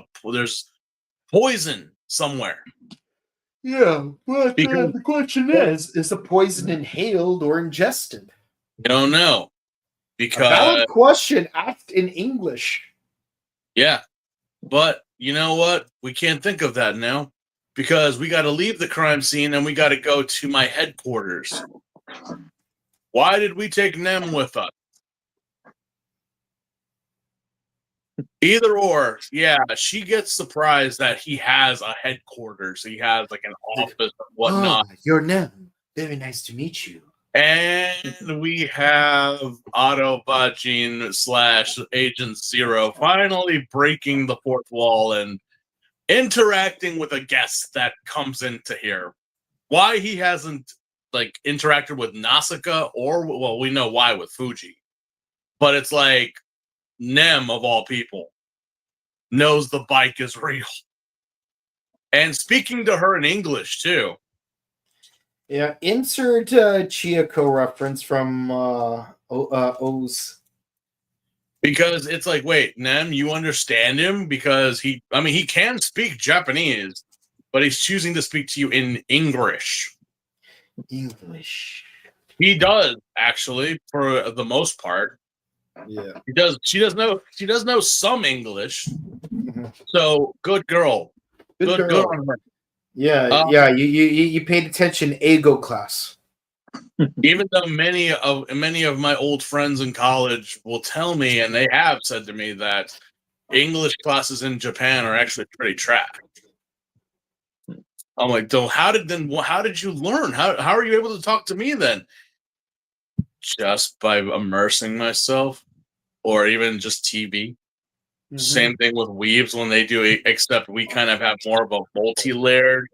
[SPEAKER 2] poison somewhere.
[SPEAKER 1] Yeah, but the question is the poison inhaled or ingested?
[SPEAKER 2] I don't know. Because
[SPEAKER 1] a valid question asked in English.
[SPEAKER 2] Yeah, but you know what? We can't think of that now because we got to leave the crime scene and we got to go to my headquarters. Why did we take Nem with us? Either or, yeah, she gets surprised that he has a headquarters. He has like an office and whatnot.
[SPEAKER 1] Oh, you're Nem. Very nice to meet you.
[SPEAKER 2] And we have Autobot Agent Zero finally breaking the fourth wall and interacting with a guest that comes into here. Why he hasn't interacted with Nausicaa we know why with Fuji. But it's like Nem of all people knows the bike is real. And speaking to her in English, too.
[SPEAKER 1] Yeah, insert Chiyoko reference from O's.
[SPEAKER 2] Because it's like, wait, Nem, you understand him? Because he can speak Japanese, but he's choosing to speak to you in English.
[SPEAKER 1] English.
[SPEAKER 2] He does, actually, for the most part.
[SPEAKER 1] Yeah.
[SPEAKER 2] He does. She does know some English.
[SPEAKER 1] Mhm.
[SPEAKER 2] So good girl.
[SPEAKER 1] Good
[SPEAKER 2] Good
[SPEAKER 1] girl.
[SPEAKER 2] on her.
[SPEAKER 1] Yeah, yeah. You paid attention, Ego class.
[SPEAKER 2] Even though many of my old friends in college will tell me, and they have said to me, that English classes in Japan are actually pretty trash. I'm like, so how did you learn? How are you able to talk to me then? Just by immersing myself, or even just TV.
[SPEAKER 1] Mhm.
[SPEAKER 2] Same thing with weebs when they do it, except we kind of have more of a multi-layered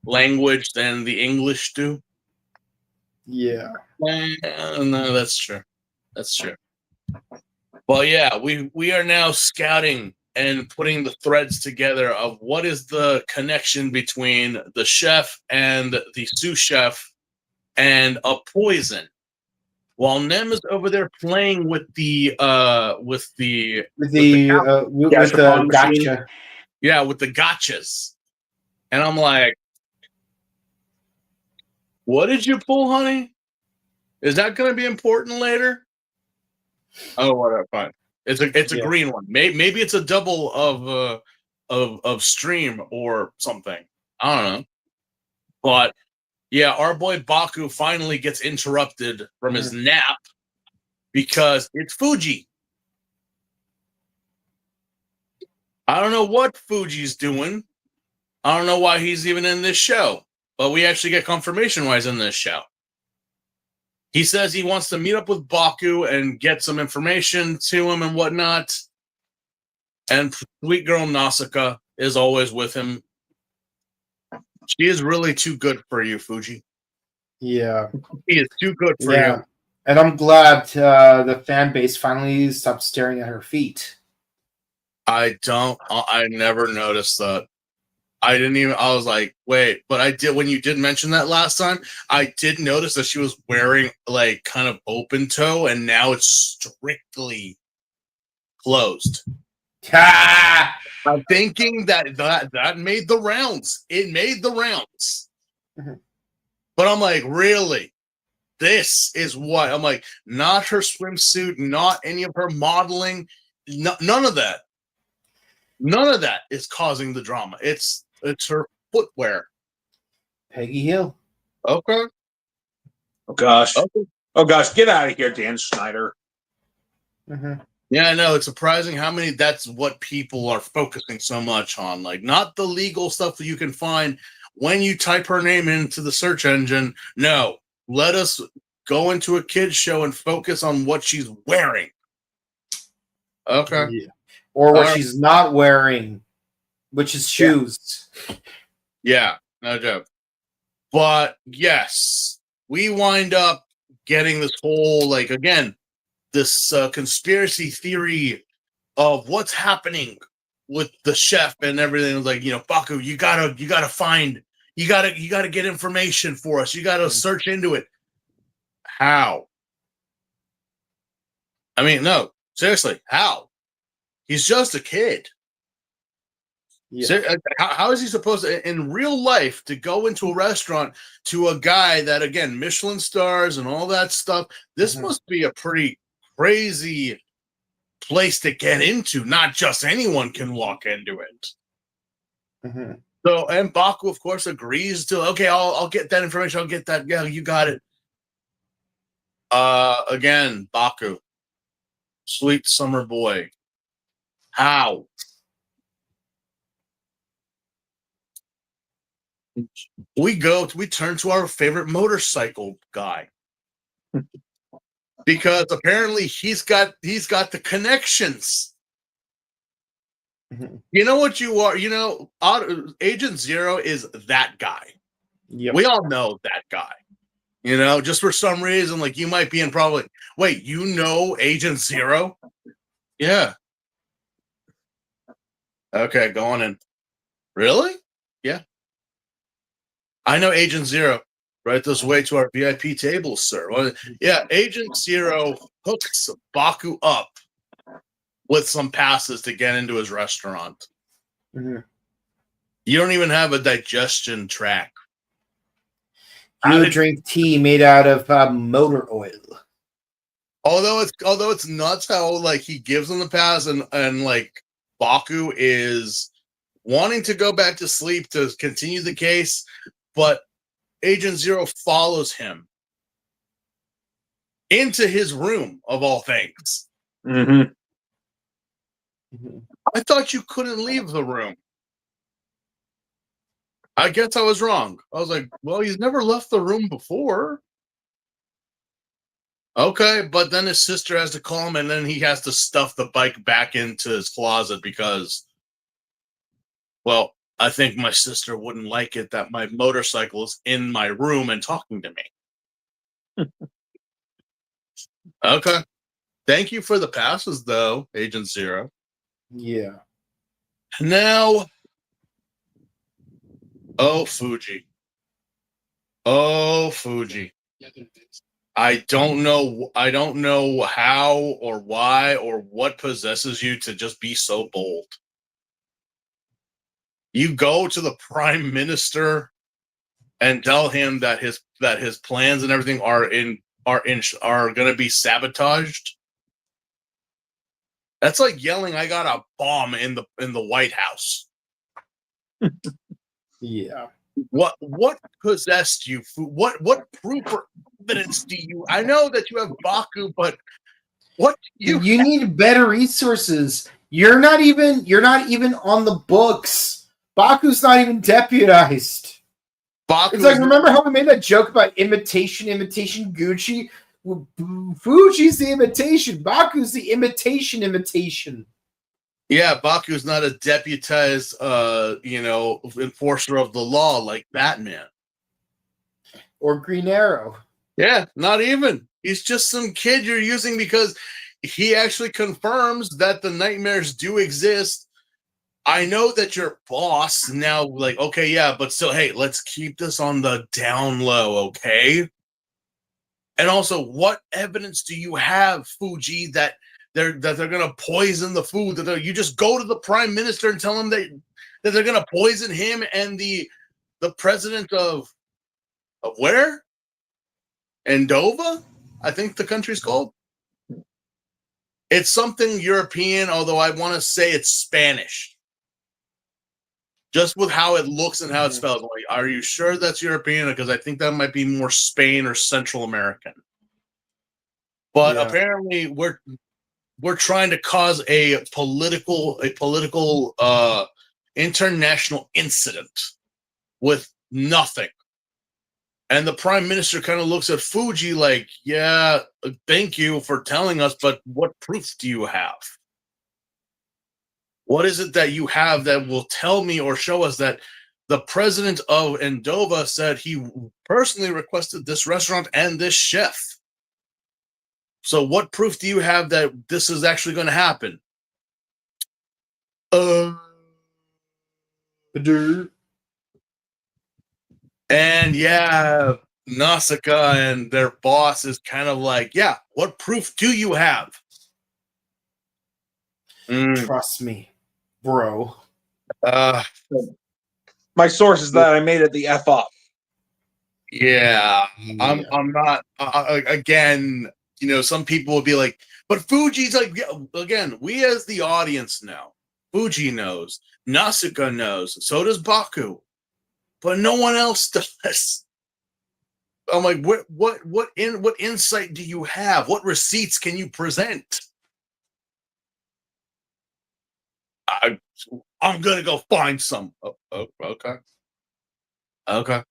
[SPEAKER 2] language than the English do.
[SPEAKER 1] Yeah.
[SPEAKER 2] No, that's true. That's true. Well, yeah, we are now scouting and putting the threads together of what is the connection between the chef and the sous chef and a poison. While Nem is over there playing with the
[SPEAKER 3] Gashapon machine.
[SPEAKER 1] gotcha.
[SPEAKER 2] yeah, with the gotchas. And I'm like, what did you pull, honey? Is that going to be important later? Oh, whatever. Fine. It's a
[SPEAKER 1] Yeah.
[SPEAKER 2] green one. Maybe it's a double of stream or something. I don't know. But yeah, our boy Baku finally gets interrupted from his nap because it's Fuji. I don't know what Fuji's doing. I don't know why he's even in this show. But we actually get confirmation why he's in this show. He says he wants to meet up with Baku and get some information to him and whatnot. And sweet girl Nausicaa is always with him. She is really too good for you, Fuji.
[SPEAKER 1] Yeah.
[SPEAKER 2] She is too good for you.
[SPEAKER 1] And I'm glad the fan base finally stopped staring at her feet.
[SPEAKER 2] I never noticed that. I was like, wait, but I did, when you did mention that last time, I did notice that she was wearing like kind of open toe and now it's strictly closed. I'm thinking that made the rounds. It made the rounds.
[SPEAKER 1] Mhm.
[SPEAKER 2] But I'm like, really? This is what? I'm like, not her swimsuit, not any of her modeling, none of that. None of that is causing the drama. It's her footwear.
[SPEAKER 1] Peggy Hill.
[SPEAKER 2] Okay.
[SPEAKER 3] Oh gosh.
[SPEAKER 2] Okay.
[SPEAKER 3] Oh gosh, get out of here, Dan Schneider.
[SPEAKER 1] Mm-hmm.
[SPEAKER 2] Yeah, I know. It's surprising how many that's what people are focusing so much on. Like, not the legal stuff that you can find when you type her name into the search engine. No, let us go into a kid's show and focus on what she's wearing. Okay.
[SPEAKER 1] Yeah. Or what she's not wearing, which is shoes.
[SPEAKER 2] Yeah, no joke. But yes, we wind up getting this whole, like, again, this conspiracy theory of what's happening with the chef and everything. Like, Baku, you gotta get information for us. You gotta search into it. How? I mean, no, seriously, how? He's just a kid.
[SPEAKER 1] Yeah.
[SPEAKER 2] How is he supposed to, in real life, to go into a restaurant to a guy that, again, Michelin stars and all that stuff? This must be a pretty crazy place to get into. Not just anyone can walk into it.
[SPEAKER 1] Mm-hmm.
[SPEAKER 2] So, and Baku, of course, agrees to, okay, I'll get that information. I'll get that. Yeah, you got it. Again, Baku, sweet summer boy. How? We turn to our favorite motorcycle guy. Because apparently he's got the connections.
[SPEAKER 1] Mm-hmm.
[SPEAKER 2] You know what you are? Agent Zero is that guy.
[SPEAKER 1] Yep.
[SPEAKER 2] We all know that guy. Just for some reason, like, you might be in probably, wait, Agent Zero? Yeah. Okay, go on in. Really? Yeah. I know Agent Zero. Right this way to our VIP table, sir. Well, yeah, Agent Zero hooks Baku up with some passes to get into his restaurant.
[SPEAKER 1] Mm-hmm.
[SPEAKER 2] You don't even have a digestion tract.
[SPEAKER 1] You drink tea made out of motor oil.
[SPEAKER 2] Although it's nuts how like he gives him the pass and like Baku is wanting to go back to sleep to continue the case, but Agent Zero follows him into his room of all things.
[SPEAKER 3] Mm-hmm.
[SPEAKER 2] I thought you couldn't leave the room. I guess I was wrong. I was like, well, he's never left the room before. Okay, but then his sister has to call him, and then he has to stuff the bike back into his closet because, well, I think my sister wouldn't like it that my motorcycle is in my room and talking to me. Okay. Thank you for the passes, though, Agent Zero.
[SPEAKER 1] Yeah.
[SPEAKER 2] Now, oh, Fuji. Oh, Fuji. I don't know how or why or what possesses you to just be so bold. You go to the prime minister and tell him that his plans and everything are going to be sabotaged. That's like yelling, "I got a bomb in the White House."
[SPEAKER 1] Yeah.
[SPEAKER 2] What possessed you? What proof or evidence do you? I know that you have Baku, but what
[SPEAKER 1] you need better resources. You're not even on the books. Baku's not even deputized.
[SPEAKER 2] Baku
[SPEAKER 1] it's like, remember how we made that joke about imitation Gucci? Fuji's the imitation. Baku's the imitation.
[SPEAKER 2] Yeah, Baku's not a deputized, enforcer of the law like Batman.
[SPEAKER 1] Or Green Arrow.
[SPEAKER 2] Yeah, not even. He's just some kid you're using because he actually confirms that the nightmares do exist. I know that your boss now, like, okay, yeah, but still, hey, let's keep this on the down low, okay? And also, what evidence do you have, Fuji, that they're gonna poison the food? That you just go to the prime minister and tell him that they're gonna poison him and the president of where? Endova, I think the country's called. It's something European, although I want to say it's Spanish. Just with how it looks and how it's spelled. Like, are you sure that's European? Because I think that might be more Spain or Central American. But apparently we're trying to cause a political international incident with nothing. And the prime minister kind of looks at Fuji like, yeah, thank you for telling us, but what proof do you have? What is it that you have that will tell me or show us that the president of Endova said he personally requested this restaurant and this chef? So what proof do you have that this is actually going to happen? And yeah, Nausicaa and their boss is kind of like, yeah, what proof do you have?
[SPEAKER 1] Trust me, bro.
[SPEAKER 3] My source is that I made it the F up.
[SPEAKER 2] Yeah. I'm not, again, some people will be like, but Fuji's like, again, we as the audience know. Fuji knows. Nausicaa knows. So does Baku. But no one else does. I'm like, what insight do you have? What receipts can you present? I'm gonna go find some. Oh, okay.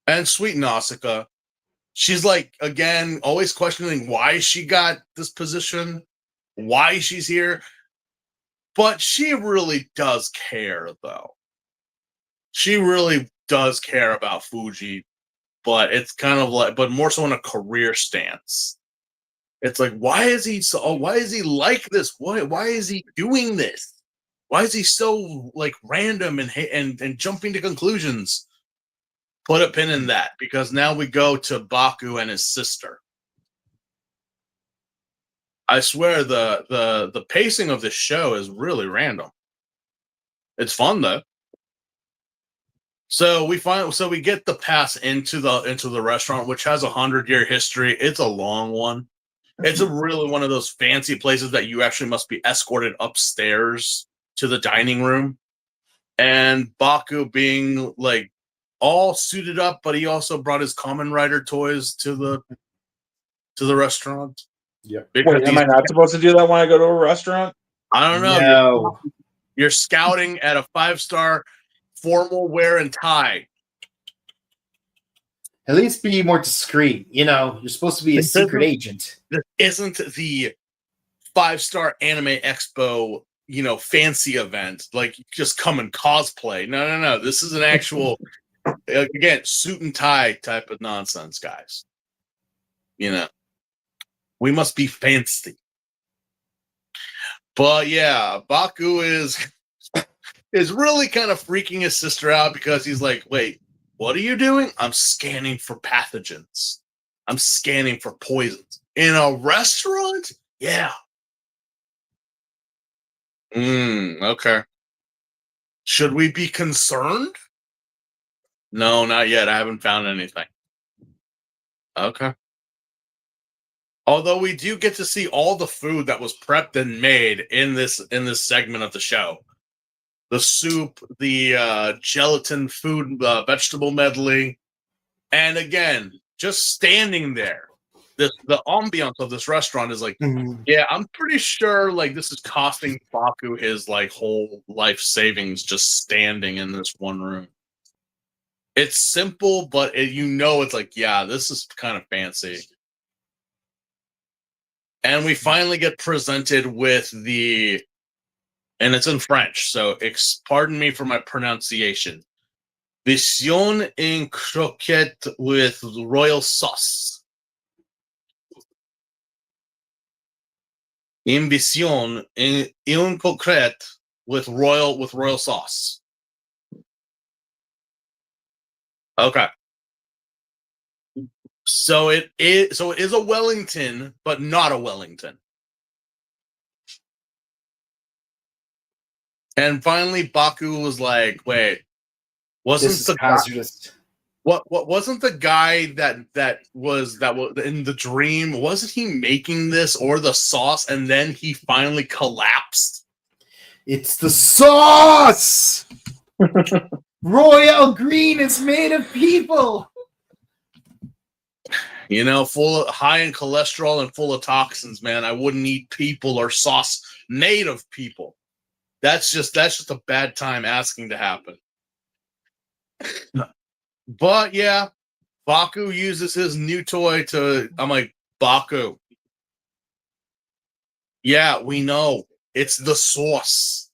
[SPEAKER 2] And sweet Nausicaa, she's like, again, always questioning why she got this position, why she's here. But she really does care, though. She really does care about Fuji, but it's kind of like, but more so in a career stance. It's like, why is he like this? Why is he doing this? Why is he so like random and jumping to conclusions? Put a pin in that, because now we go to Baku and his sister. I swear the pacing of this show is really random. It's fun though. So we get the pass into the restaurant, which has 100-year history. It's a long one. It's a really one of those fancy places that you actually must be escorted upstairs to the dining room. And Baku being like all suited up, but he also brought his Kamen Rider toys to the restaurant.
[SPEAKER 1] Yeah.
[SPEAKER 3] Wait, am I not supposed to do that when I go to a restaurant?
[SPEAKER 2] I don't know.
[SPEAKER 1] No.
[SPEAKER 2] You're scouting at a 5-star formal wear and tie.
[SPEAKER 1] At least be more discreet. You know, you're supposed to be a secret agent.
[SPEAKER 2] This isn't the 5-star anime expo, fancy event. Like, just come and cosplay. No. This is an actual, again, suit and tie type of nonsense, guys. We must be fancy. But yeah, Baku is really kind of freaking his sister out, because he's like, wait, what are you doing? I'm scanning for pathogens. I'm scanning for poisons. In a restaurant? Yeah. Okay. Should we be concerned? No, not yet. I haven't found anything. Okay. Although we do get to see all the food that was prepped and made in this segment of the show. The soup, the gelatin food, vegetable medley. And again, just standing there, the ambiance of this restaurant is like, yeah, I'm pretty sure like this is costing Baku his like whole life savings just standing in this one room. It's simple, but it's like, yeah, this is kind of fancy. And we finally get presented with and it's in French, so pardon me for my pronunciation. Vision en croquette with royal sauce. Vision en croquette with royal sauce. Okay. So it is a Wellington, but not a Wellington. And finally, Baku was like, "Wait, wasn't the guy that was in the dream? Wasn't he making this or the sauce? And then he finally collapsed.
[SPEAKER 1] It's the sauce. Royal green is made of people.
[SPEAKER 2] High in cholesterol and full of toxins, man. I wouldn't eat people or sauce made of people. That's just a bad time asking to happen. But yeah, Baku uses his new toy I'm like, Baku. Yeah, we know. It's the sauce.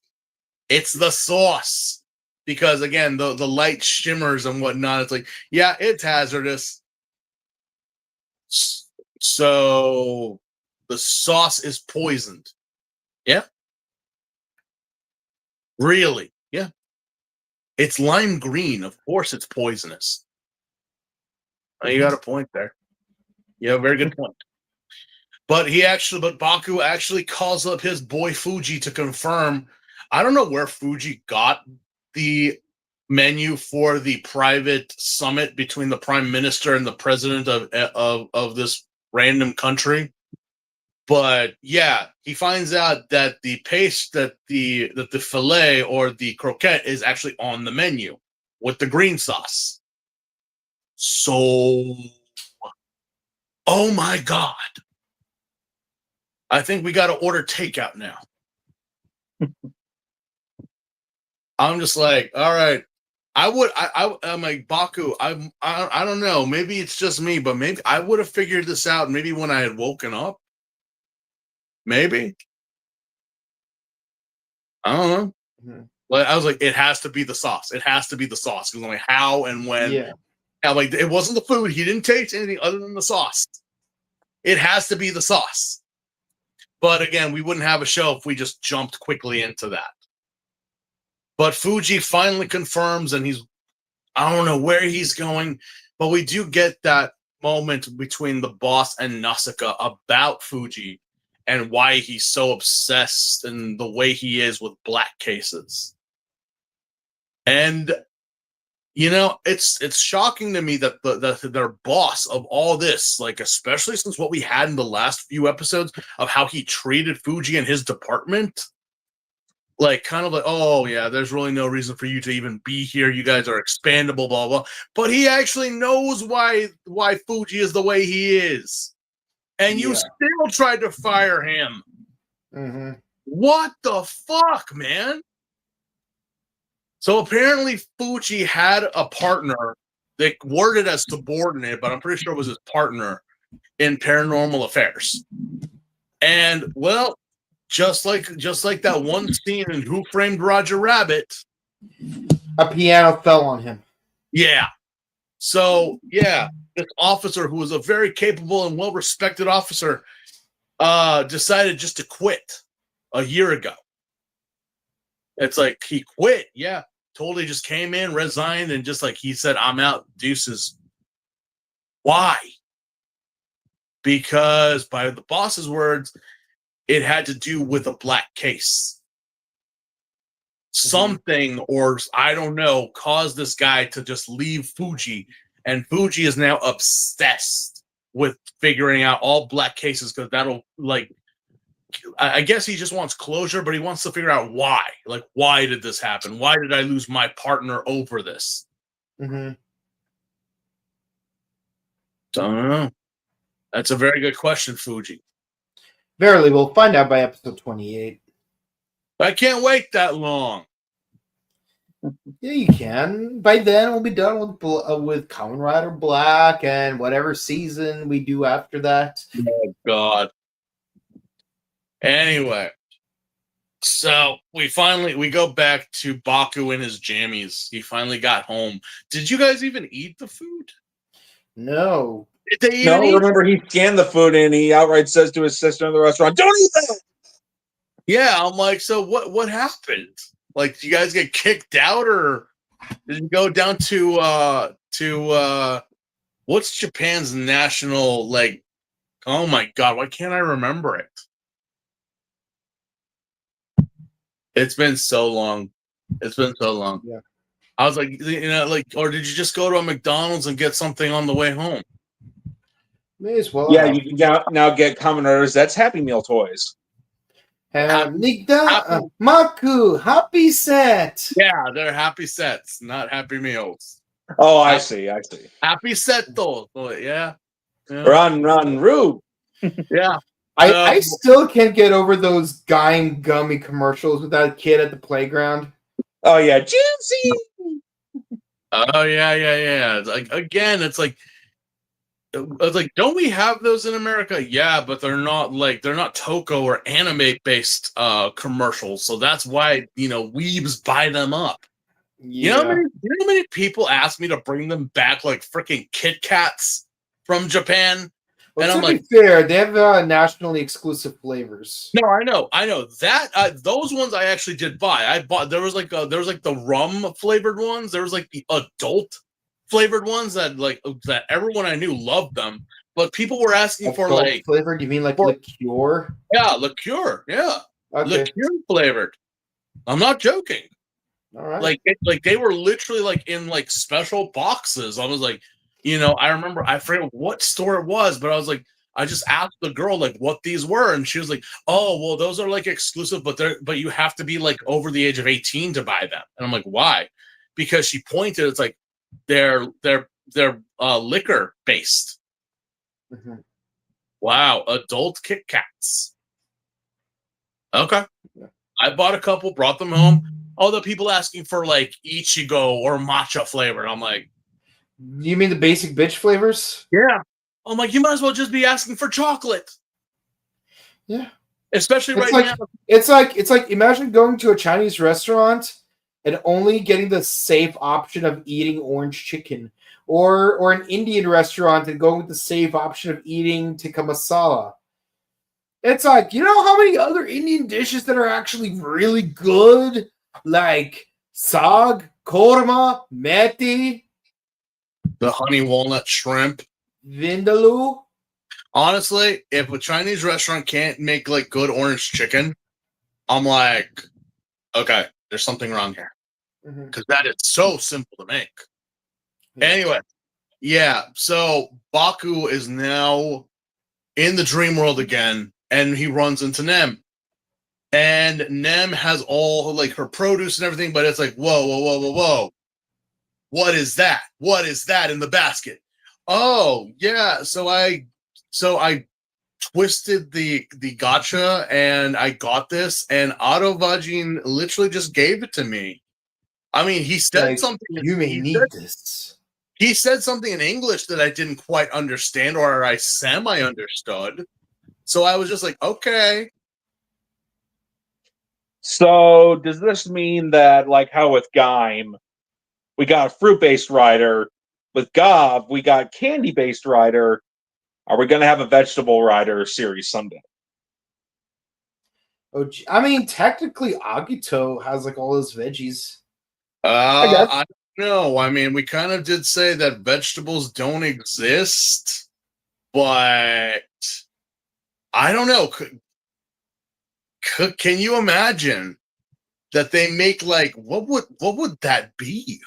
[SPEAKER 2] It's the sauce. Because again, the light shimmers and whatnot. It's like, yeah, it's hazardous. So the sauce is poisoned. Yeah. Really? Yeah. It's lime green. Of course it's poisonous. Oh, you got a point there. Yeah, very good point. But Baku actually calls up his boy Fuji to confirm. I don't know where Fuji got the menu for the private summit between the prime minister and the president of this random country. But yeah, he finds out that the paste, that the fillet or the croquette is actually on the menu with the green sauce. So, oh my God. I think we got to order takeout now. I'm just like, all right. I'm like, Baku, I don't know. Maybe it's just me, but maybe I would have figured this out maybe when I had woken up. Maybe. I don't know. Mm-hmm. But I was like, it has to be the sauce. It has to be the sauce. Because I'm like, how and when? Yeah. I'm like, it wasn't the food. He didn't taste anything other than the sauce. It has to be the sauce. But again, we wouldn't have a show if we just jumped quickly into that. But Fuji finally confirms, and I don't know where he's going, but we do get that moment between the boss and Nasuka about Fuji and why he's so obsessed and the way he is with black cases. And it's shocking to me that their boss of all this, like especially since what we had in the last few episodes of how he treated Fuji and his department, like kind of like, oh yeah, there's really no reason for you to even be here. You guys are expandable, blah blah. But he actually knows why Fuji is the way he is, and you still tried to fire him.
[SPEAKER 1] Mm-hmm.
[SPEAKER 2] What the fuck, man? So apparently Fuji had a partner. They worded as subordinate, but I'm pretty sure it was his partner in Paranormal Affairs. And well, just like that one scene in Who Framed Roger Rabbit,
[SPEAKER 1] a piano fell on him.
[SPEAKER 2] Yeah. So yeah, this officer who was a very capable and well-respected officer decided just to quit a year ago. It's like he quit, yeah. Totally just came in, resigned, and just like he said, I'm out, deuces. Why? Because by the boss's words, it had to do with a black case. Something, or I don't know, caused this guy to just leave Fuji, and Fuji is now obsessed with figuring out all black cases because that'll, like, I guess he just wants closure, but he wants to figure out why. Like, why did this happen? Why did I lose my partner over this?
[SPEAKER 1] Mm-hmm.
[SPEAKER 2] Don't know. That's a very good question, Fuji.
[SPEAKER 1] Verily, we'll find out by episode 28.
[SPEAKER 2] I can't wait that long.
[SPEAKER 1] Yeah, you can. By then, we'll be done with Kamen Rider Black and whatever season we do after that.
[SPEAKER 2] Oh, God. Anyway, so we go back to Baku and his jammies. He finally got home. Did you guys even eat the food?
[SPEAKER 1] No.
[SPEAKER 2] Did they
[SPEAKER 3] No,
[SPEAKER 2] even eat?
[SPEAKER 3] remember he scanned the food and he outright says to his sister in the restaurant, "Don't eat that."
[SPEAKER 2] Yeah, I'm like, so what happened? Like, did you guys get kicked out, or did you go down to what's Japan's national, like, oh my God, why can't I remember it? It's been so long.
[SPEAKER 1] Yeah.
[SPEAKER 2] I was like, like, or did you just go to a McDonald's and get something on the way home?
[SPEAKER 1] May as well.
[SPEAKER 3] Yeah, you can now get Kamen Riders. That's Happy Meal toys.
[SPEAKER 1] Maku, Happy Set.
[SPEAKER 2] Yeah, they're Happy Sets, not Happy Meals.
[SPEAKER 3] Oh, I see.
[SPEAKER 2] Happy Set, though. Yeah.
[SPEAKER 3] Run, Rube.
[SPEAKER 2] Yeah.
[SPEAKER 1] I still can't get over those guy and gummy commercials with that kid at the playground.
[SPEAKER 3] Oh, yeah. Juicy.
[SPEAKER 2] Oh, yeah. It's like, again, it's like, don't we have those in America? Yeah, but they're not Toko or anime based commercials. So that's why, weebs buy them up.
[SPEAKER 1] Yeah.
[SPEAKER 2] You know how many people ask me to bring them back, like freaking Kit Kats from Japan?
[SPEAKER 1] Well,
[SPEAKER 2] and
[SPEAKER 1] to
[SPEAKER 2] I'm like,
[SPEAKER 1] be fair, they have nationally exclusive flavors.
[SPEAKER 2] No, I know that those ones I actually did buy. I bought. There was like the rum flavored ones. There was like the adult flavored ones that everyone I knew loved them. But people were asking for like
[SPEAKER 1] flavored. You mean like liqueur?
[SPEAKER 2] Yeah, liqueur. Yeah,
[SPEAKER 1] okay.
[SPEAKER 2] Liqueur flavored. I'm not joking.
[SPEAKER 1] All right.
[SPEAKER 2] Like they were literally like in like special boxes. I was like, I remember, I forget what store it was, but I was like, I just asked the girl like what these were, and she was like, "Oh, well, those are like exclusive, but you have to be like over the age of 18 to buy them." And I'm like, "Why?" Because she pointed, it's like they're liquor based.
[SPEAKER 1] Mm-hmm.
[SPEAKER 2] Wow, adult Kit Kats. Okay,
[SPEAKER 1] yeah.
[SPEAKER 2] I bought a couple, brought them home. All the people asking for like Ichigo or matcha flavor. I'm like,
[SPEAKER 1] you mean the basic bitch flavors?
[SPEAKER 2] Yeah. I'm like, you might as well just be asking for chocolate.
[SPEAKER 1] Yeah.
[SPEAKER 2] Especially now.
[SPEAKER 1] It's like imagine going to a Chinese restaurant and only getting the safe option of eating orange chicken. Or an Indian restaurant and going with the safe option of eating tikka masala. It's like, how many other Indian dishes that are actually really good? Like Sag, korma, meti,
[SPEAKER 2] The honey walnut shrimp.
[SPEAKER 1] vindaloo.
[SPEAKER 2] Honestly, if a Chinese restaurant can't make like good orange chicken, I'm like, okay, there's something wrong here because that is so simple to make.
[SPEAKER 1] Yeah.
[SPEAKER 2] Anyway, yeah. So Baku is now in the dream world again, and he runs into Nem. And Nem has all like her produce and everything, but it's like, whoa, whoa, whoa, whoa, whoa. What is that? What is that in the basket? Oh, yeah. So I twisted the gotcha and I got this, and Otto Vagin literally just gave it to me. I mean, he said
[SPEAKER 1] Like,
[SPEAKER 2] something.
[SPEAKER 1] you may need this.
[SPEAKER 2] He said something in English that I didn't quite understand, or I semi understood. So I was just like, okay.
[SPEAKER 3] So does this mean that, like how with Gaim, we got a fruit-based rider, with Gav, we got candy-based rider? Are we going to have a vegetable rider series someday?
[SPEAKER 1] Oh, I mean, technically, Agito has like all his veggies.
[SPEAKER 3] I guess.
[SPEAKER 2] I don't know. I mean, we kind of did say that vegetables don't exist, but I don't know. Can you imagine that they make like what would that be?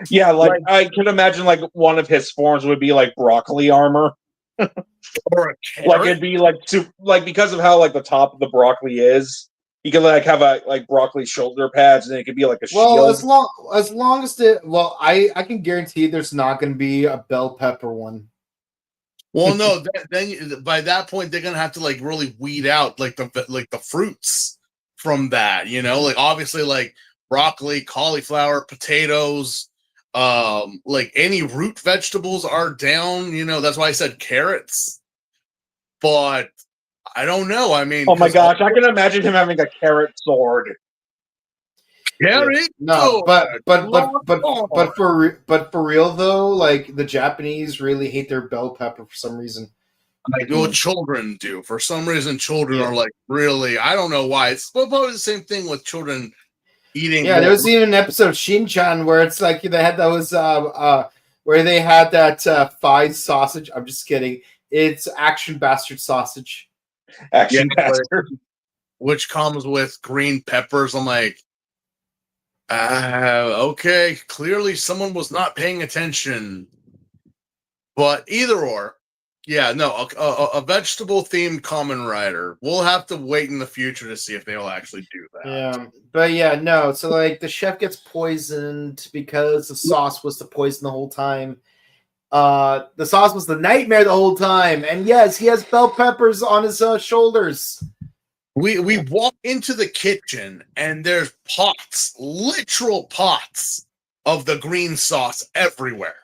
[SPEAKER 3] Yeah, like I can imagine like one of his forms would be like broccoli armor.
[SPEAKER 2] Or a carrot?
[SPEAKER 3] Like it'd be like because of how like the top of the broccoli is, you could like have a like broccoli shoulder pads, and it could be like a
[SPEAKER 1] Well,
[SPEAKER 3] shield.
[SPEAKER 1] as long as I can guarantee there's not going to be a bell pepper one.
[SPEAKER 2] Well, no. Then by that point, they're gonna have to like really weed out like the fruits from that. You know, like obviously like broccoli, cauliflower, potatoes, like any root vegetables are down. You know, that's why I said carrots. But I don't know. I mean,
[SPEAKER 3] Oh my gosh, I can imagine him having a carrot sword.
[SPEAKER 2] carrot.
[SPEAKER 1] No, but
[SPEAKER 2] Lord.
[SPEAKER 1] for real though, like the Japanese really hate their bell pepper for some reason.
[SPEAKER 2] Like what children do. For some reason, children
[SPEAKER 1] Yeah.
[SPEAKER 2] are like really. I don't know why. It's probably the same thing with children eating.
[SPEAKER 1] Yeah, there was even an episode of Shin-chan where it's like they had those where they had that fried sausage. I'm just kidding. It's action bastard sausage.
[SPEAKER 3] Action bastard.
[SPEAKER 2] Which comes with green peppers. I'm like, okay, clearly someone was not paying attention. But either or, yeah, no, a vegetable themed Kamen Rider. We'll have to wait in the future to see if they'll actually do that.
[SPEAKER 1] Yeah, but yeah, no. So like the chef gets poisoned because the sauce was the poison the whole time. The sauce was the nightmare the whole time, and yes, he has bell peppers on his shoulders.
[SPEAKER 2] We walk into the kitchen and there's pots, literal pots of the green sauce everywhere.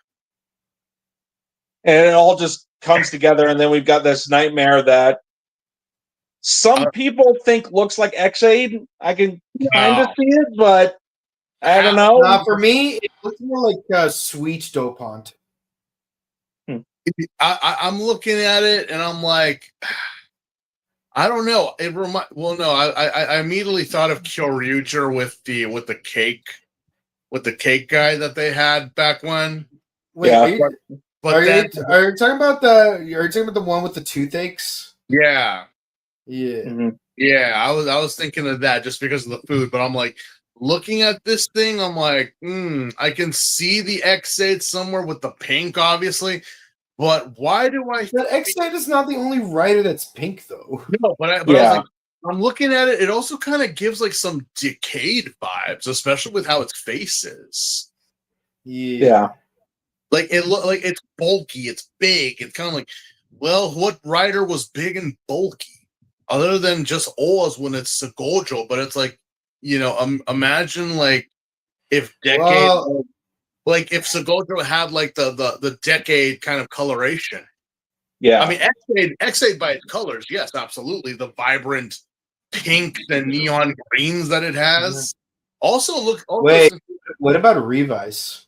[SPEAKER 3] And it all just comes together, and then we've got this nightmare that some people think looks like X-Aid. I can kind of see it, but I don't know.
[SPEAKER 1] For me, it looks more like sweet dopant.
[SPEAKER 2] I'm looking at it and I'm like, I don't know. I immediately thought of Kyoryuger with the cake guy that they had back when.
[SPEAKER 1] Wait,
[SPEAKER 3] Yeah.
[SPEAKER 1] are you talking about the one with the toothaches?
[SPEAKER 2] Yeah.
[SPEAKER 1] Yeah.
[SPEAKER 3] Mm-hmm.
[SPEAKER 2] Yeah, I was thinking of that just because of the food, but I'm like looking at this thing, I'm like, I can see the X8 somewhere with the pink, obviously, but why do I?
[SPEAKER 1] That X8 is not the only writer that's pink, though.
[SPEAKER 2] No, but I was like, I'm looking at it. It also kind of gives like some decayed vibes, especially with how its face is.
[SPEAKER 1] Yeah.
[SPEAKER 2] Like it's bulky, it's big. It's kind of like, well, what rider was big and bulky? Other than just Oz when it's Segojo, but it's like, imagine like if if Segojo had like the decade kind of coloration.
[SPEAKER 3] Yeah.
[SPEAKER 2] I mean, X8 by its colors, yes, absolutely. The vibrant pinks and neon greens that it has. Also,
[SPEAKER 1] what about Revice?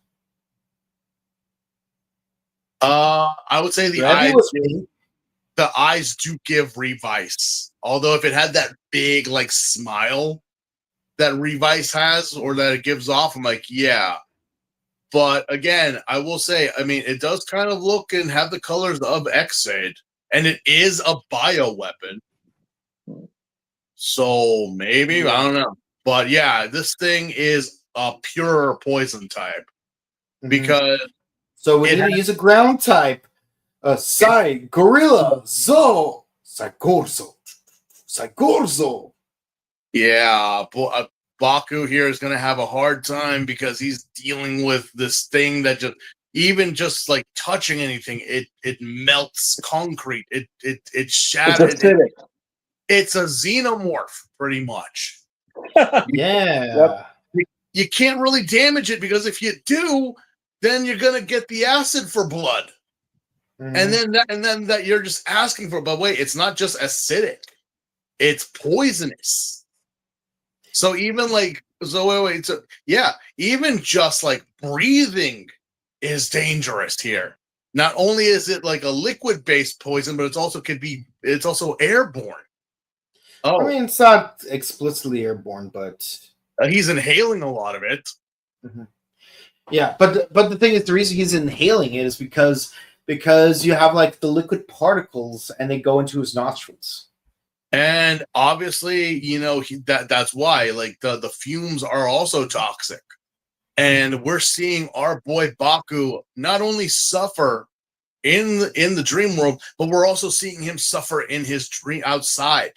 [SPEAKER 2] I would say the eyes do give Revice. Although if it had that big like smile, that Revice has or that it gives off, I'm like, yeah. But again, I will say, I mean, it does kind of look and have the colors of X-Aid, and it is a bio weapon. So maybe, I don't know. But yeah, this thing is a pure poison type. Because
[SPEAKER 1] so we need to use a ground type. Sai, Gorilla, Zo, Saigorzo.
[SPEAKER 2] Yeah, Baku here is going to have a hard time because he's dealing with this thing that just like touching anything, it melts concrete. It shatters. It's a xenomorph, pretty much.
[SPEAKER 1] Yeah.
[SPEAKER 3] Yep.
[SPEAKER 2] You can't really damage it because if you do, then you're gonna get the acid for blood, and then that you're just asking for. But wait, it's not just acidic; it's poisonous. So even even just like breathing is dangerous here. Not only is it like a liquid-based poison, but it's also airborne. Oh,
[SPEAKER 1] I mean, it's not explicitly airborne, but
[SPEAKER 2] he's inhaling a lot of it.
[SPEAKER 1] Yeah, but the thing is, the reason he's inhaling it is because you have like the liquid particles and they go into his nostrils.
[SPEAKER 2] And obviously, that's why like the fumes are also toxic. And we're seeing our boy Baku not only suffer in the dream world, but we're also seeing him suffer in his dream outside.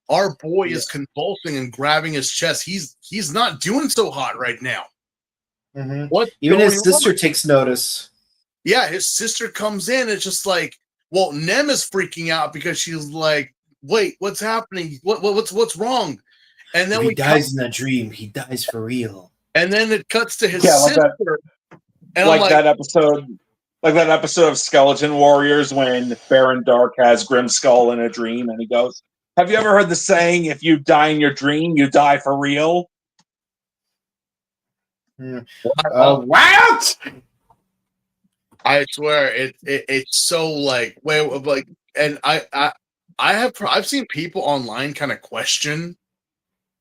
[SPEAKER 2] Our boy is convulsing and grabbing his chest. He's not doing so hot right now.
[SPEAKER 1] Even his sister takes notice.
[SPEAKER 2] Yeah, his sister comes in. It's just like, well, Nem is freaking out because she's like, "Wait, what's happening? What's wrong?" And then
[SPEAKER 1] he dies in a dream. He dies for real.
[SPEAKER 2] And then it cuts to his sister.
[SPEAKER 3] That episode of Skeleton Warriors when Baron Dark has Grimskull in a dream, and he goes, "Have you ever heard the saying, if you die in your dream, you die for real?"
[SPEAKER 1] What?
[SPEAKER 2] I swear it's so like and I've seen people online kind of question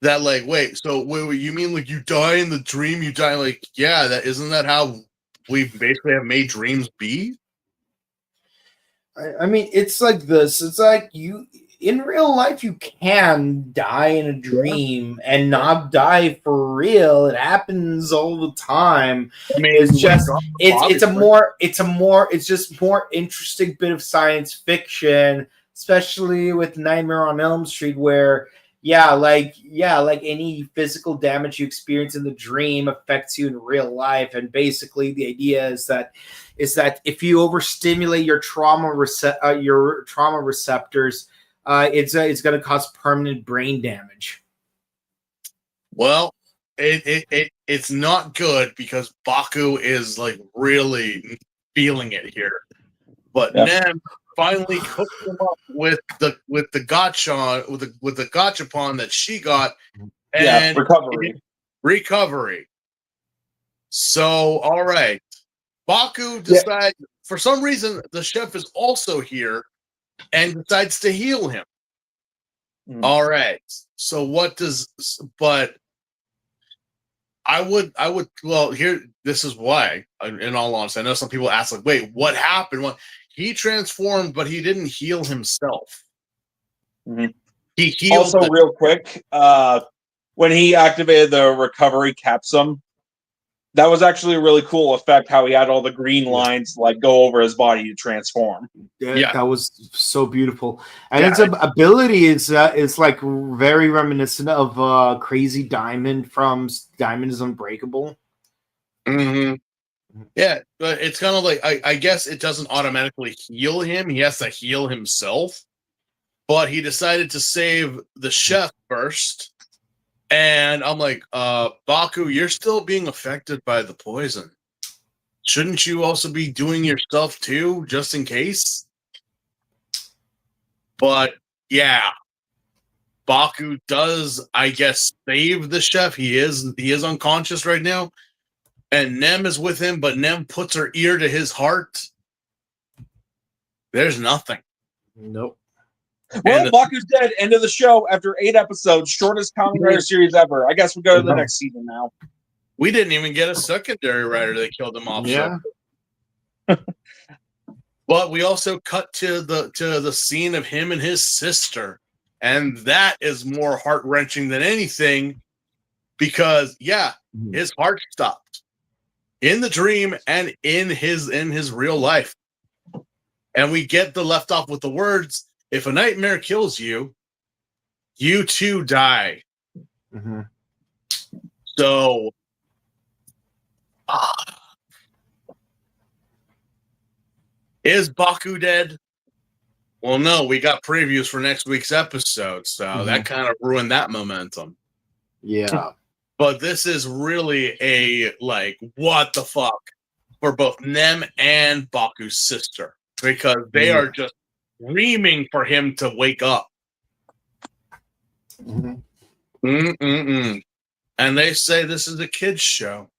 [SPEAKER 2] that, like, wait, you mean like you die in the dream, you die, like, yeah, isn't that how we basically have made dreams be?
[SPEAKER 1] I mean, it's like this. It's like in real life, you can die in a dream and not die for real. It happens all the time.
[SPEAKER 2] I mean,
[SPEAKER 1] it's just more interesting bit of science fiction, especially with Nightmare on Elm Street, where like any physical damage you experience in the dream affects you in real life. And basically the idea is that if you overstimulate your trauma receptors, it's going to cause permanent brain damage.
[SPEAKER 2] Well, it's not good because Baku is like really feeling it here. But Nem finally hooked him up with the gachapon that she got, and recovery. So all right, Baku decides for some reason the chef is also here and decides to heal him. All right, so but I would here, this is why, in all honesty, I know some people ask, like, wait, what happened? He transformed, but he didn't heal himself. He healed.
[SPEAKER 3] Also, real quick, when he activated the recovery capsum, that was actually a really cool effect. How he had all the green lines like go over his body to transform.
[SPEAKER 1] Yeah, that was so beautiful. And its ability is like very reminiscent of Crazy Diamond from Diamond is Unbreakable.
[SPEAKER 2] Yeah, but it's kind of like I guess it doesn't automatically heal him. He has to heal himself. But he decided to save the chef first. And I'm like, Baku, you're still being affected by the poison. Shouldn't you also be doing your stuff too, just in case? But yeah, Baku does, I guess, save the chef. He is unconscious right now. And Nem is with him, but Nem puts her ear to his heart. There's nothing.
[SPEAKER 1] Nope.
[SPEAKER 3] Well, Baku's dead. End of the show after 8 episodes. Shortest Kamen Rider series ever. I guess we go to the next season now.
[SPEAKER 2] We didn't even get a secondary writer. They killed him off.
[SPEAKER 1] Yeah.
[SPEAKER 2] So. But we also cut to the scene of him and his sister, and that is more heart wrenching than anything, because his heart stopped in the dream and in his real life, and we get the left off with the words, "If a nightmare kills you, you too die."
[SPEAKER 1] Mm-hmm.
[SPEAKER 2] So. Is Baku dead? Well, no, we got previews for next week's episode, so that kind of ruined that momentum.
[SPEAKER 1] Yeah.
[SPEAKER 2] But this is really a, what the fuck for both Nem and Baku's sister, because they are just screaming for him to wake up. And they say this is a kid's show.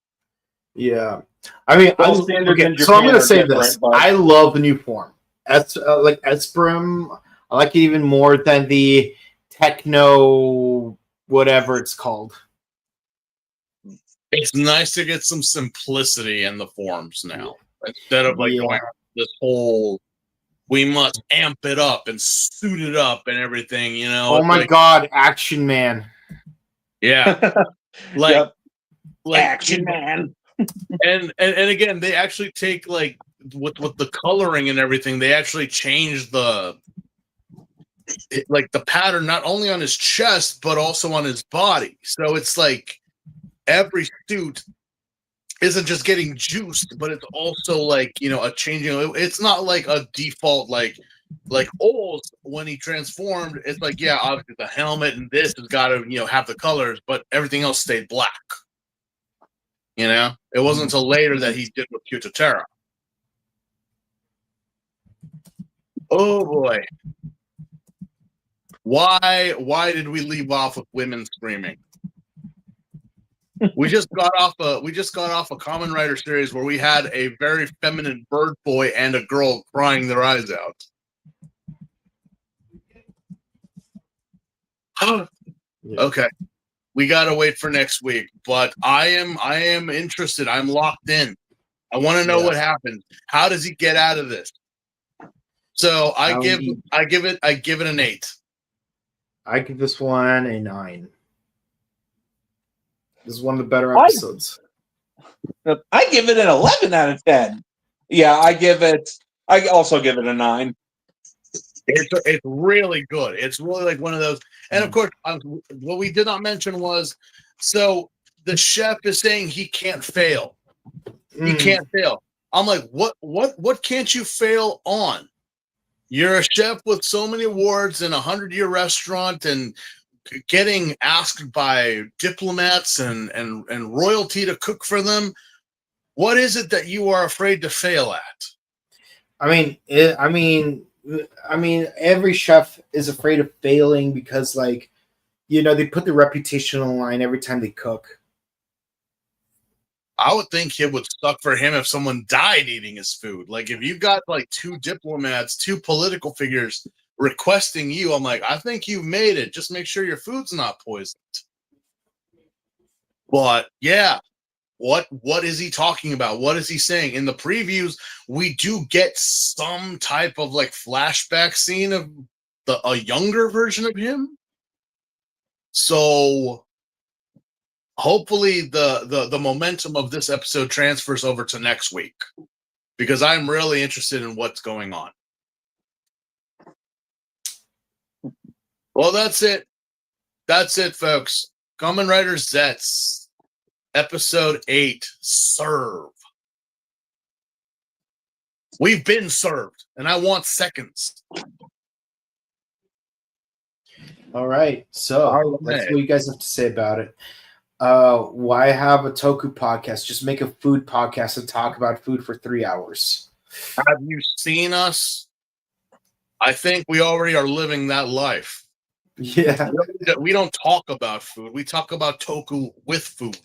[SPEAKER 1] Yeah. I mean,
[SPEAKER 3] Well,
[SPEAKER 1] so I'm going to say this. I love the new form. Like Esperum, I like it even more than the techno, whatever it's called.
[SPEAKER 2] It's nice to get some simplicity in the forms now, instead of going this whole, we must amp it up and suit it up and everything, you know.
[SPEAKER 1] Oh my God, Action Man.
[SPEAKER 2] Yeah. like
[SPEAKER 3] Action Man.
[SPEAKER 2] And again, they actually take with the coloring and everything, they actually change the pattern not only on his chest but also on his body. So it's like every suit isn't just getting juiced, but it's also a changing. It's not like a default like Oz when he transformed. It's obviously the helmet and this has got to have the colors, but everything else stayed black. It wasn't until later that he did with Kyutatera. Oh boy. Why did we leave off with women screaming? We just got off a Kamen Rider series where we had a very feminine bird boy and a girl crying their eyes out. Okay. We gotta wait for next week, but I am interested. I'm locked in. I want to know what happens. How does he get out of this? So I give it an 8.
[SPEAKER 1] I give this one a 9. This is one of the better episodes.
[SPEAKER 3] I give it an 11 out of 10. Yeah, I also give it a 9.
[SPEAKER 2] It's really good. It's really like one of those. And of course, what we did not mention was, so the chef is saying he can't fail. He can't fail. I'm like, what can't you fail on? You're a chef with so many awards in a 100-year restaurant and getting asked by diplomats and royalty to cook for them. What is it that you are afraid to fail at? I mean, every chef is afraid of failing because, they put their reputation on the line every time they cook. I would think it would suck for him if someone died eating his food. Like, if you've got, 2 diplomats, 2 political figures requesting you, I'm like, I think you've made it. Just make sure your food's not poisoned. But, yeah. What is he talking about? What is he saying? In the previews, we do get some type of flashback scene of a younger version of him. So hopefully the momentum of this episode transfers over to next week, because I'm really interested in what's going on. Well, that's it. That's it, folks. Kamen Rider Zeztz. Episode 8, Serve. We've been served, and I want seconds.
[SPEAKER 1] All right. So that's what you guys have to say about it. Why have a Toku podcast? Just make a food podcast and talk about food for 3 hours.
[SPEAKER 2] Have you seen us? I think we already are living that life.
[SPEAKER 1] Yeah.
[SPEAKER 2] We don't talk about food. We talk about Toku with food.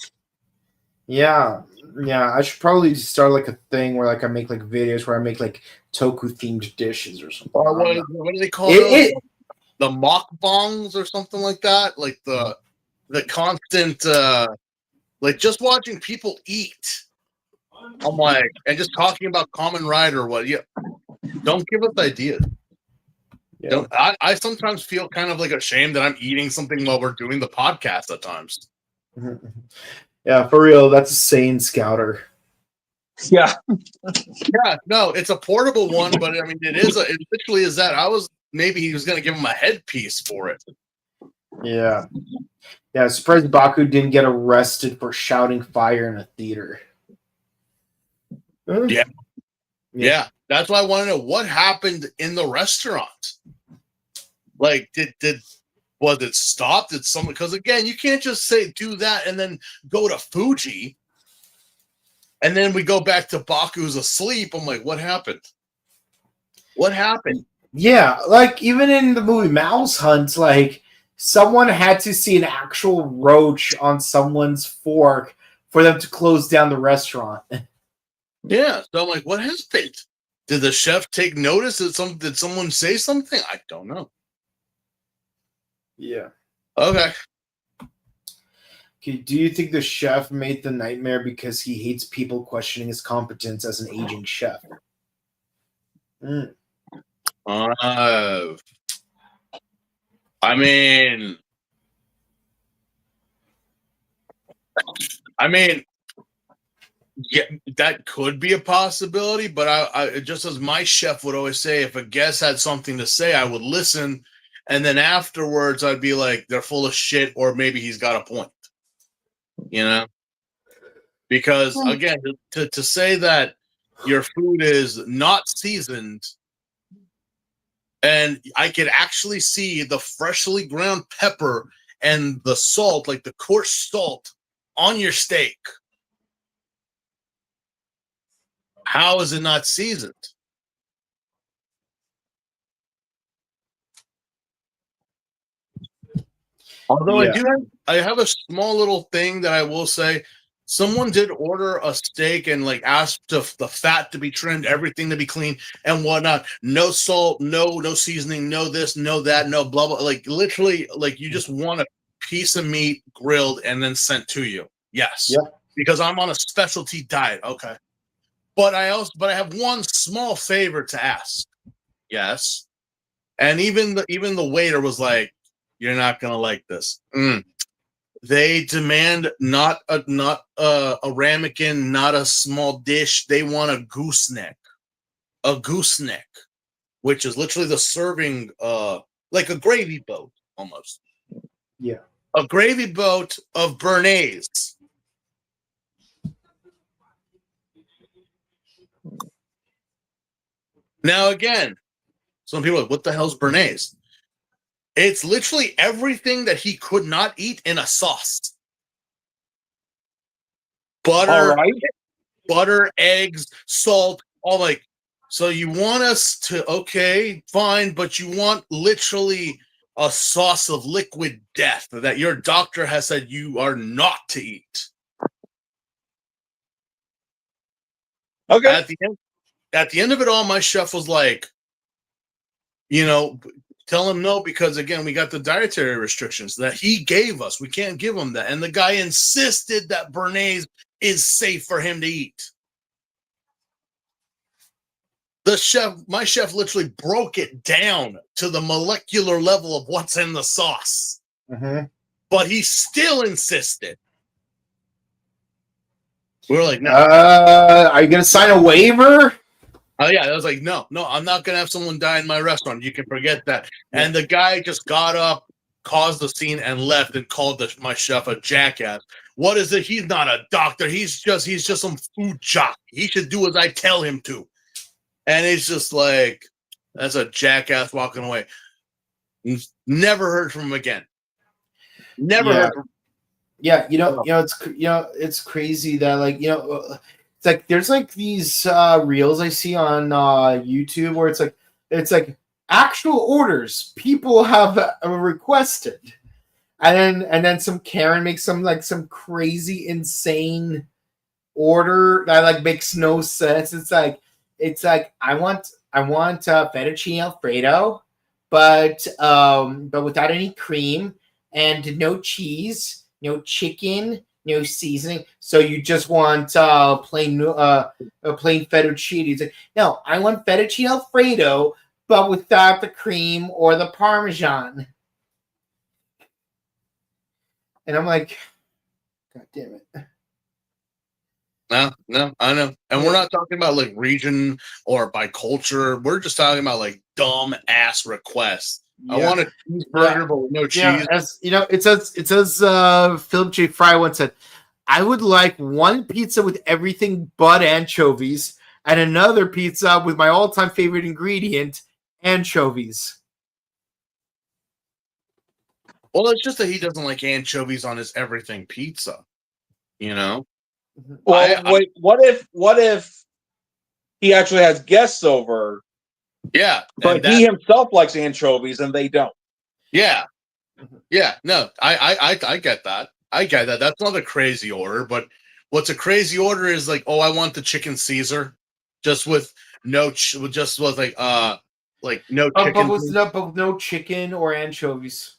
[SPEAKER 1] Yeah. I should probably start a thing where I make videos where I make Toku themed dishes or something.
[SPEAKER 2] Or what do they call it? mukbangs or something like that, like the constant like just watching people eat. I'm like, and just talking about Kamen Rider. What? Yeah, don't give us ideas.
[SPEAKER 1] Yeah.
[SPEAKER 2] Don't. I sometimes feel kind of like ashamed that I'm eating something while we're doing the podcast at times.
[SPEAKER 1] Yeah, for real. That's a sane scouter.
[SPEAKER 3] Yeah.
[SPEAKER 2] Yeah, no, it's a portable one, but I mean, it literally is that. Maybe he was going to give him a headpiece for it.
[SPEAKER 1] Yeah. Yeah, surprised Baku didn't get arrested for shouting fire in a theater.
[SPEAKER 2] Yeah. Yeah. That's why I want to know what happened in the restaurant. Like, was it stopped? Did someone, because again, you can't just say do that and then go to Fuji. And then we go back to Baku's asleep. I'm like, what happened? What happened?
[SPEAKER 1] Yeah, like even in the movie Mouse Hunt, like someone had to see an actual roach on someone's fork for them to close down the restaurant.
[SPEAKER 2] Yeah, so I'm like, what happened? Did the chef take notice? Did someone say something? I don't know.
[SPEAKER 1] Yeah.
[SPEAKER 2] Okay.
[SPEAKER 1] Do you think the chef made the nightmare because he hates people questioning his competence as an aging chef?
[SPEAKER 2] I mean, yeah, that could be a possibility, but I just as my chef would always say, if a guest had something to say, I would listen, and then afterwards I'd be like, they're full of shit, or maybe he's got a point, you know? Because again, to say that your food is not seasoned, and I could actually see the freshly ground pepper and the salt, like the coarse salt, on your steak. How is it not seasoned? Although
[SPEAKER 1] Yeah.
[SPEAKER 2] I have a small little thing that I will say. Someone did order a steak and like asked the fat to be trimmed, everything to be clean and whatnot. No salt, no seasoning, no this, no that, no blah blah. Like literally, like you just want a piece of meat grilled and then sent to you. Yes,
[SPEAKER 1] Yeah.
[SPEAKER 2] because I'm on a specialty diet. Okay, but I have one small favor to ask. Yes, and even the waiter was like, "You're not gonna like this." They demand not a ramekin, not a small dish. They want a gooseneck, which is literally the serving, like a gravy boat almost.
[SPEAKER 1] Yeah.
[SPEAKER 2] A gravy boat of béarnaise. Now again, some people are like, what the hell's béarnaise? It's literally everything that he could not eat in a sauce. Butter, butter, eggs, salt, all like. So you want us to, okay, fine, but you want literally a sauce of liquid death that your doctor has said you are not to eat.
[SPEAKER 3] Okay.
[SPEAKER 2] At the end of it all, my chef was like, tell him no, because again, we got the dietary restrictions that he gave us. We can't give him that. And the guy insisted that béarnaise is safe for him to eat. My chef literally broke it down to the molecular level of what's in the sauce.
[SPEAKER 1] Mm-hmm.
[SPEAKER 2] But he still insisted. We were like, no.
[SPEAKER 1] Are you going to sign a waiver?
[SPEAKER 2] Oh, yeah. I was like, no, I'm not going to have someone die in my restaurant. You can forget that. Yeah. And the guy just got up, caused the scene, and left and called my chef a jackass. What is it? He's not a doctor. He's just some food jockey. He should do as I tell him to. And it's just like, that's a jackass walking away. Never heard from him again. Never heard from him.
[SPEAKER 1] Yeah, it's crazy that it's like there's like these reels I see on YouTube where it's like actual orders people have requested, and then some Karen makes some crazy insane order that makes no sense. It's like I want fettuccine Alfredo but without any cream and no cheese, no chicken, no seasoning. So you just want plain fettuccine. He's like, no, I want fettuccine Alfredo, but without the cream or the Parmesan. And I'm like, God damn it.
[SPEAKER 2] No, I know. And we're not talking about like region or by culture. We're just talking about like dumb ass requests.
[SPEAKER 1] Yeah.
[SPEAKER 2] I want a cheeseburger, but with no cheese.
[SPEAKER 1] Yeah, as you know, it says Philip J. Fry once said, I would like one pizza with everything but anchovies, and another pizza with my all-time favorite ingredient, anchovies.
[SPEAKER 2] Well, it's just that he doesn't like anchovies on his everything pizza. You know?
[SPEAKER 3] Well, wait, what if he actually has guests over?
[SPEAKER 2] Yeah.
[SPEAKER 3] But he himself likes anchovies and they don't.
[SPEAKER 2] Yeah. Yeah. No, I get that. I get that. That's not a crazy order, but what's a crazy order is like, oh, I want the chicken Caesar just with no just with like no chicken.
[SPEAKER 1] But no chicken or anchovies.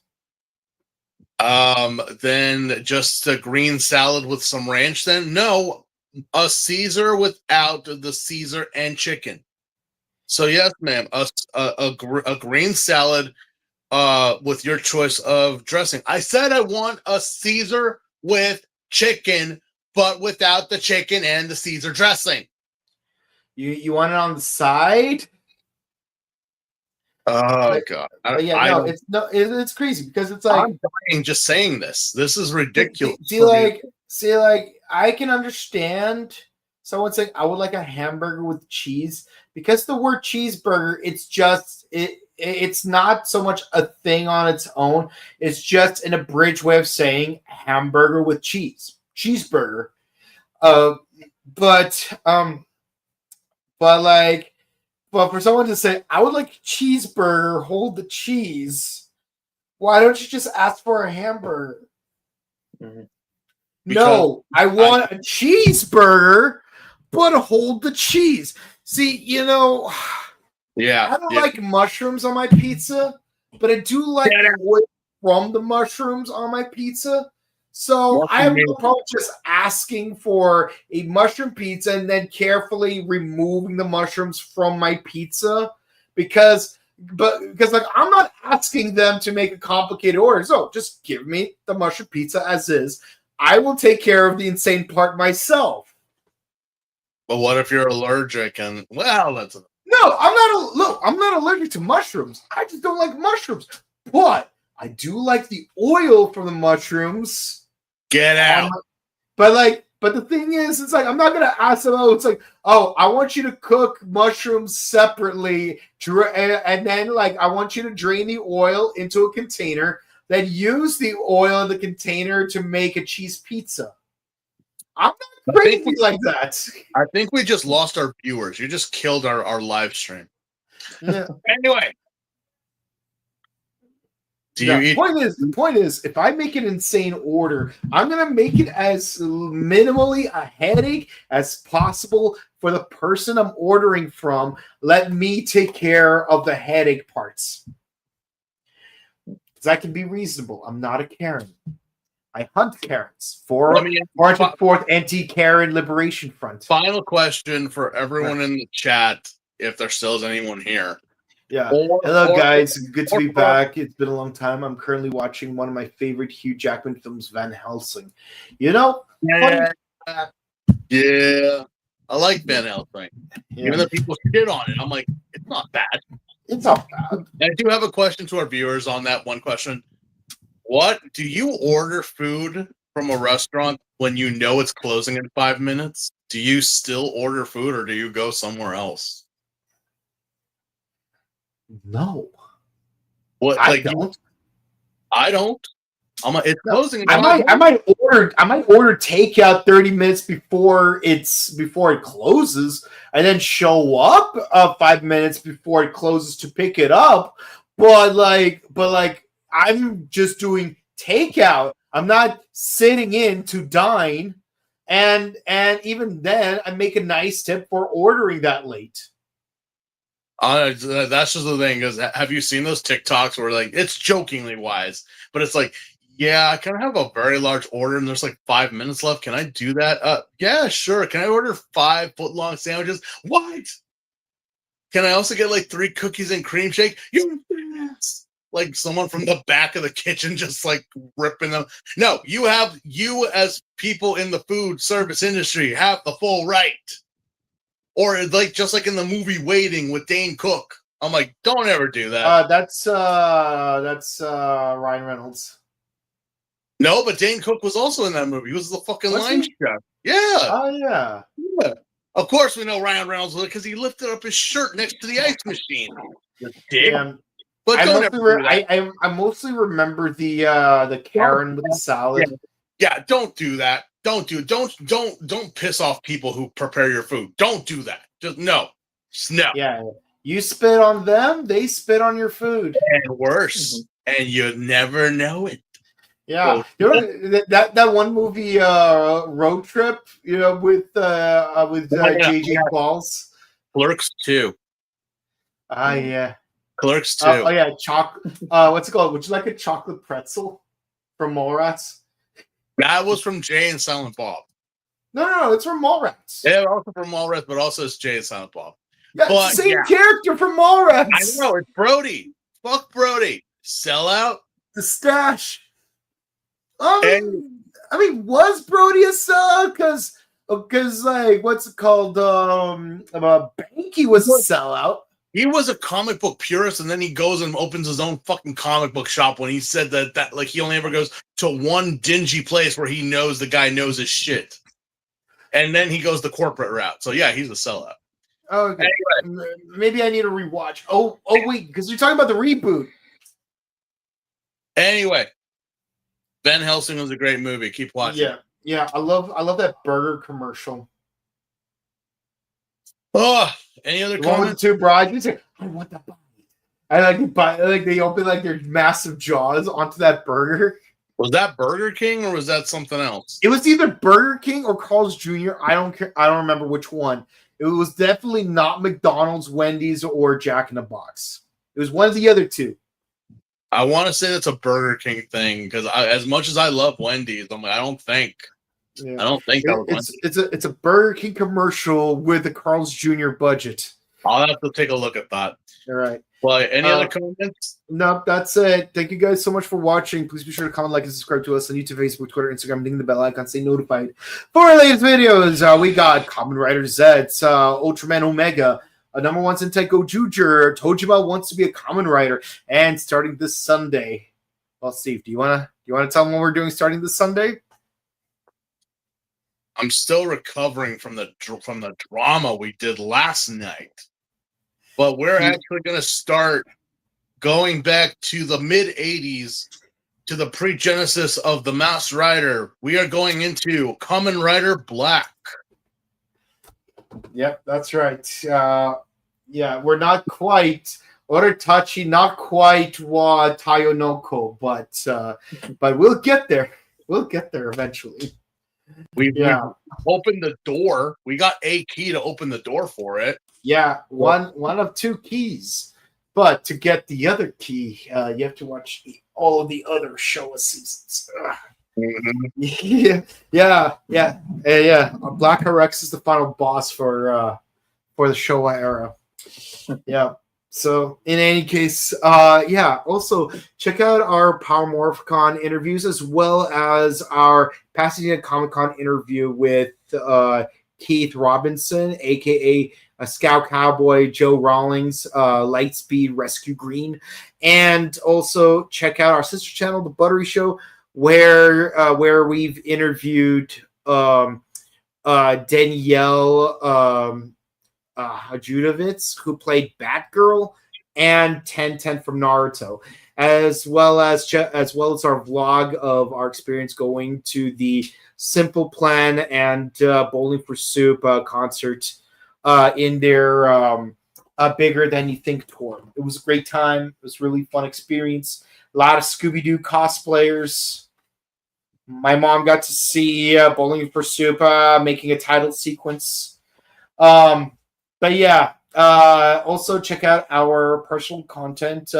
[SPEAKER 2] Then just a green salad with some ranch. Then no, a Caesar without the Caesar and chicken. So yes, ma'am, a green salad with your choice of dressing. I said I want a Caesar with chicken, but without the chicken and the Caesar dressing.
[SPEAKER 1] You want it on the side?
[SPEAKER 2] Oh God!
[SPEAKER 1] It's crazy because it's like
[SPEAKER 2] I'm dying just saying this. This is ridiculous.
[SPEAKER 1] See, I can understand someone saying I would like a hamburger with cheese because the word cheeseburger, it's not so much a thing on its own. It's just an abridged way of saying hamburger with cheeseburger. But for someone to say, I would like a cheeseburger, hold the cheese, why don't you just ask for a hamburger? Mm-hmm. No, I want a cheeseburger, but hold the cheese. See, I don't like mushrooms on my pizza, but I do like oil from the mushrooms on my pizza. So I have no problem just asking for a mushroom pizza and then carefully removing the mushrooms from my pizza because I'm not asking them to make a complicated order. So just give me the mushroom pizza as is. I will take care of the insane part myself.
[SPEAKER 2] But what if you're allergic and that's
[SPEAKER 1] no, I'm not allergic to mushrooms. I just don't like mushrooms. But I do like the oil from the mushrooms.
[SPEAKER 2] Get out.
[SPEAKER 1] But the thing is, it's like I'm not gonna ask them. Oh, it's like, oh, I want you to cook mushrooms separately, and then I want you to drain the oil into a container, then use the oil in the container to make a cheese pizza. I'm not crazy like that.
[SPEAKER 2] I think we just lost our viewers. You just killed our live stream.
[SPEAKER 1] Yeah.
[SPEAKER 2] Anyway.
[SPEAKER 1] The point is, if I make an insane order, I'm gonna make it as minimally a headache as possible for the person I'm ordering from. Let me take care of the headache parts. Because I can be reasonable. I'm not a Karen. I hunt Karens for 4th Anti-Karen Liberation Front.
[SPEAKER 2] Final question for everyone in the chat, if there still is anyone here.
[SPEAKER 1] Yeah. Hello, guys. Good to be back. It's been a long time. I'm currently watching one of my favorite Hugh Jackman films, Van Helsing.
[SPEAKER 2] Yeah. I like Van Helsing. Yeah. Even though people shit on it, I'm like, it's not bad.
[SPEAKER 1] It's not bad.
[SPEAKER 2] I do have a question to our viewers on that one question. What do you order food from a restaurant when you know it's closing in 5 minutes? Do you still order food or do you go somewhere else?
[SPEAKER 1] No.
[SPEAKER 2] What?
[SPEAKER 1] I don't.
[SPEAKER 2] I don't. It's closing.
[SPEAKER 1] I might order takeout 30 minutes before it closes, and then show up 5 minutes before it closes to pick it up. But I'm just doing takeout. I'm not sitting in to dine, and even then, I make a nice tip for ordering that late.
[SPEAKER 2] That's just the thing. Because have you seen those TikToks where like it's jokingly wise, but it's like, yeah, I kind of have a very large order and there's like 5 minutes left. Can I do that? Yeah, sure. Can I order 5 foot-long sandwiches? What? Can I also get like 3 cookies and cream shake? You ass! Like someone from the back of the kitchen just like ripping them. No, you as people in the food service industry have the full right. Or like just like in the movie Waiting with Dane Cook. I'm like, don't ever do that.
[SPEAKER 1] That's Ryan Reynolds.
[SPEAKER 2] No, but Dane Cook was also in that movie. He was the fucking line chef. Yeah.
[SPEAKER 1] Oh yeah.
[SPEAKER 2] Yeah. Of course we know Ryan Reynolds because he lifted up his shirt next to the ice machine.
[SPEAKER 1] Yeah.
[SPEAKER 2] But
[SPEAKER 1] I mostly remember the Karen with the salad.
[SPEAKER 2] Yeah, don't do that. Don't piss off people who prepare your food. Don't do that. Just no.
[SPEAKER 1] Yeah. You spit on them, they spit on your food.
[SPEAKER 2] And worse. And you never know it.
[SPEAKER 1] Yeah, you know that one movie, Road Trip, you know, with JJ Balls.
[SPEAKER 2] Clerks 2.
[SPEAKER 1] Yeah.
[SPEAKER 2] Clerks 2.
[SPEAKER 1] Oh yeah, what's it called? Would you like a chocolate pretzel from Mallrats?
[SPEAKER 2] That was from Jay and Silent Bob.
[SPEAKER 1] No, it's from Mallrats.
[SPEAKER 2] Yeah, also from Mallrats, but also it's Jay and Silent Bob.
[SPEAKER 1] Yeah, but, it's the same character from Mallrats.
[SPEAKER 2] I know, it's Brody. Fuck Brody. Sellout.
[SPEAKER 1] The stash. I mean, was Brody a sellout? Because like, what's it called? Banky was a sellout.
[SPEAKER 2] He was a comic book purist, and then he goes and opens his own fucking comic book shop when he said that like he only ever goes to one dingy place where he knows the guy knows his shit. And then he goes the corporate route. So yeah, he's a sellout.
[SPEAKER 1] Okay. Anyway. Maybe I need to rewatch. Oh wait, because you're talking about the reboot.
[SPEAKER 2] Anyway. Van Helsing was a great movie. Keep watching.
[SPEAKER 1] Yeah. I love that burger commercial.
[SPEAKER 2] Oh, any other comments?
[SPEAKER 1] One with the 2 brides. You say, I want that body. I like they open like their massive jaws onto that burger.
[SPEAKER 2] Was that Burger King or was that something else?
[SPEAKER 1] It was either Burger King or Carl's Jr. I don't care. I don't remember which one. It was definitely not McDonald's, Wendy's, or Jack in the Box. It was one of the other 2.
[SPEAKER 2] I want to say that's a Burger King thing because as much as I love Wendy's, I don't think that was Wendy's.
[SPEAKER 1] It's a Burger King commercial with a Carl's Jr. budget.
[SPEAKER 2] I'll have to take a look at that.
[SPEAKER 1] All right.
[SPEAKER 2] Well, any other comments?
[SPEAKER 1] No, that's it. Thank you guys so much for watching. Please be sure to comment, like, and subscribe to us on YouTube, Facebook, Twitter, Instagram. Ding the bell icon. Stay notified for our latest videos. We got Kamen Rider Zeztz, Ultraman Omega, a number 1 Sentai Gojuger. Tojima wants to be a Kamen Rider, and starting this Sunday. Well, Steve, do you wanna tell them what we're doing starting this Sunday?
[SPEAKER 2] I'm still recovering from the drama we did last night, but we're actually going to start going back to the mid '80s to the pre-genesis of the Masked Rider. We are going into Kamen Rider Black.
[SPEAKER 1] Yep, that's right. Yeah, we're not quite Oritachi, not quite wa Tayonoko, but we'll get there. We'll get there eventually.
[SPEAKER 2] We opened the door. We got a key to open the door for it.
[SPEAKER 1] Yeah, one of 2 keys. But to get the other key, you have to watch all of the other Showa seasons. Mm-hmm. Yeah. Black RX is the final boss for the Showa era. Yeah. So in any case, also check out our Power Morphicon interviews as well as our Pasadena Comic-Con interview with Keith Robinson, aka Scout Cowboy, Joe Rawlings, Lightspeed Rescue Green, and also check out our sister channel, The Buttery Show, where we've interviewed Danielle Judovitz, who played Batgirl, and 1010 from Naruto, as well as our vlog of our experience going to the Simple Plan and Bowling for Soup concert in their Bigger Than You Think tour. It was a great time. It was a really fun experience. A lot of Scooby-Doo cosplayers. My mom got to see Bowling for Soup making a title sequence. But yeah, Also, check out our personal content.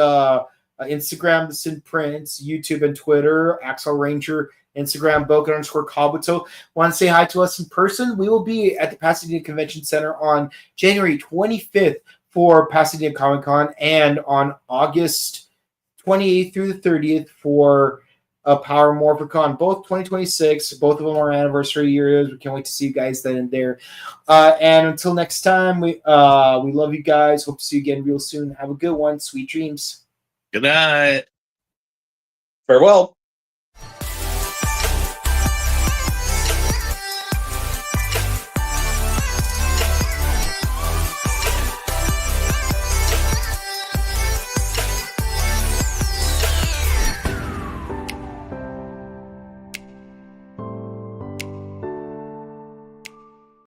[SPEAKER 1] Instagram, The Sin Prince, YouTube and Twitter, Axel Ranger, Instagram, Bouken_Kabuto. Want to say hi to us in person? We will be at the Pasadena Convention Center on January 25th for Pasadena Comic Con, and on August 28th through the 30th for Power Morphicon, both 2026. Both of them are anniversary years. We can't wait to see you guys then and there. And until next time, we love you guys. Hope to see you again real soon. Have a good one. Sweet dreams.
[SPEAKER 2] Good night.
[SPEAKER 3] Farewell.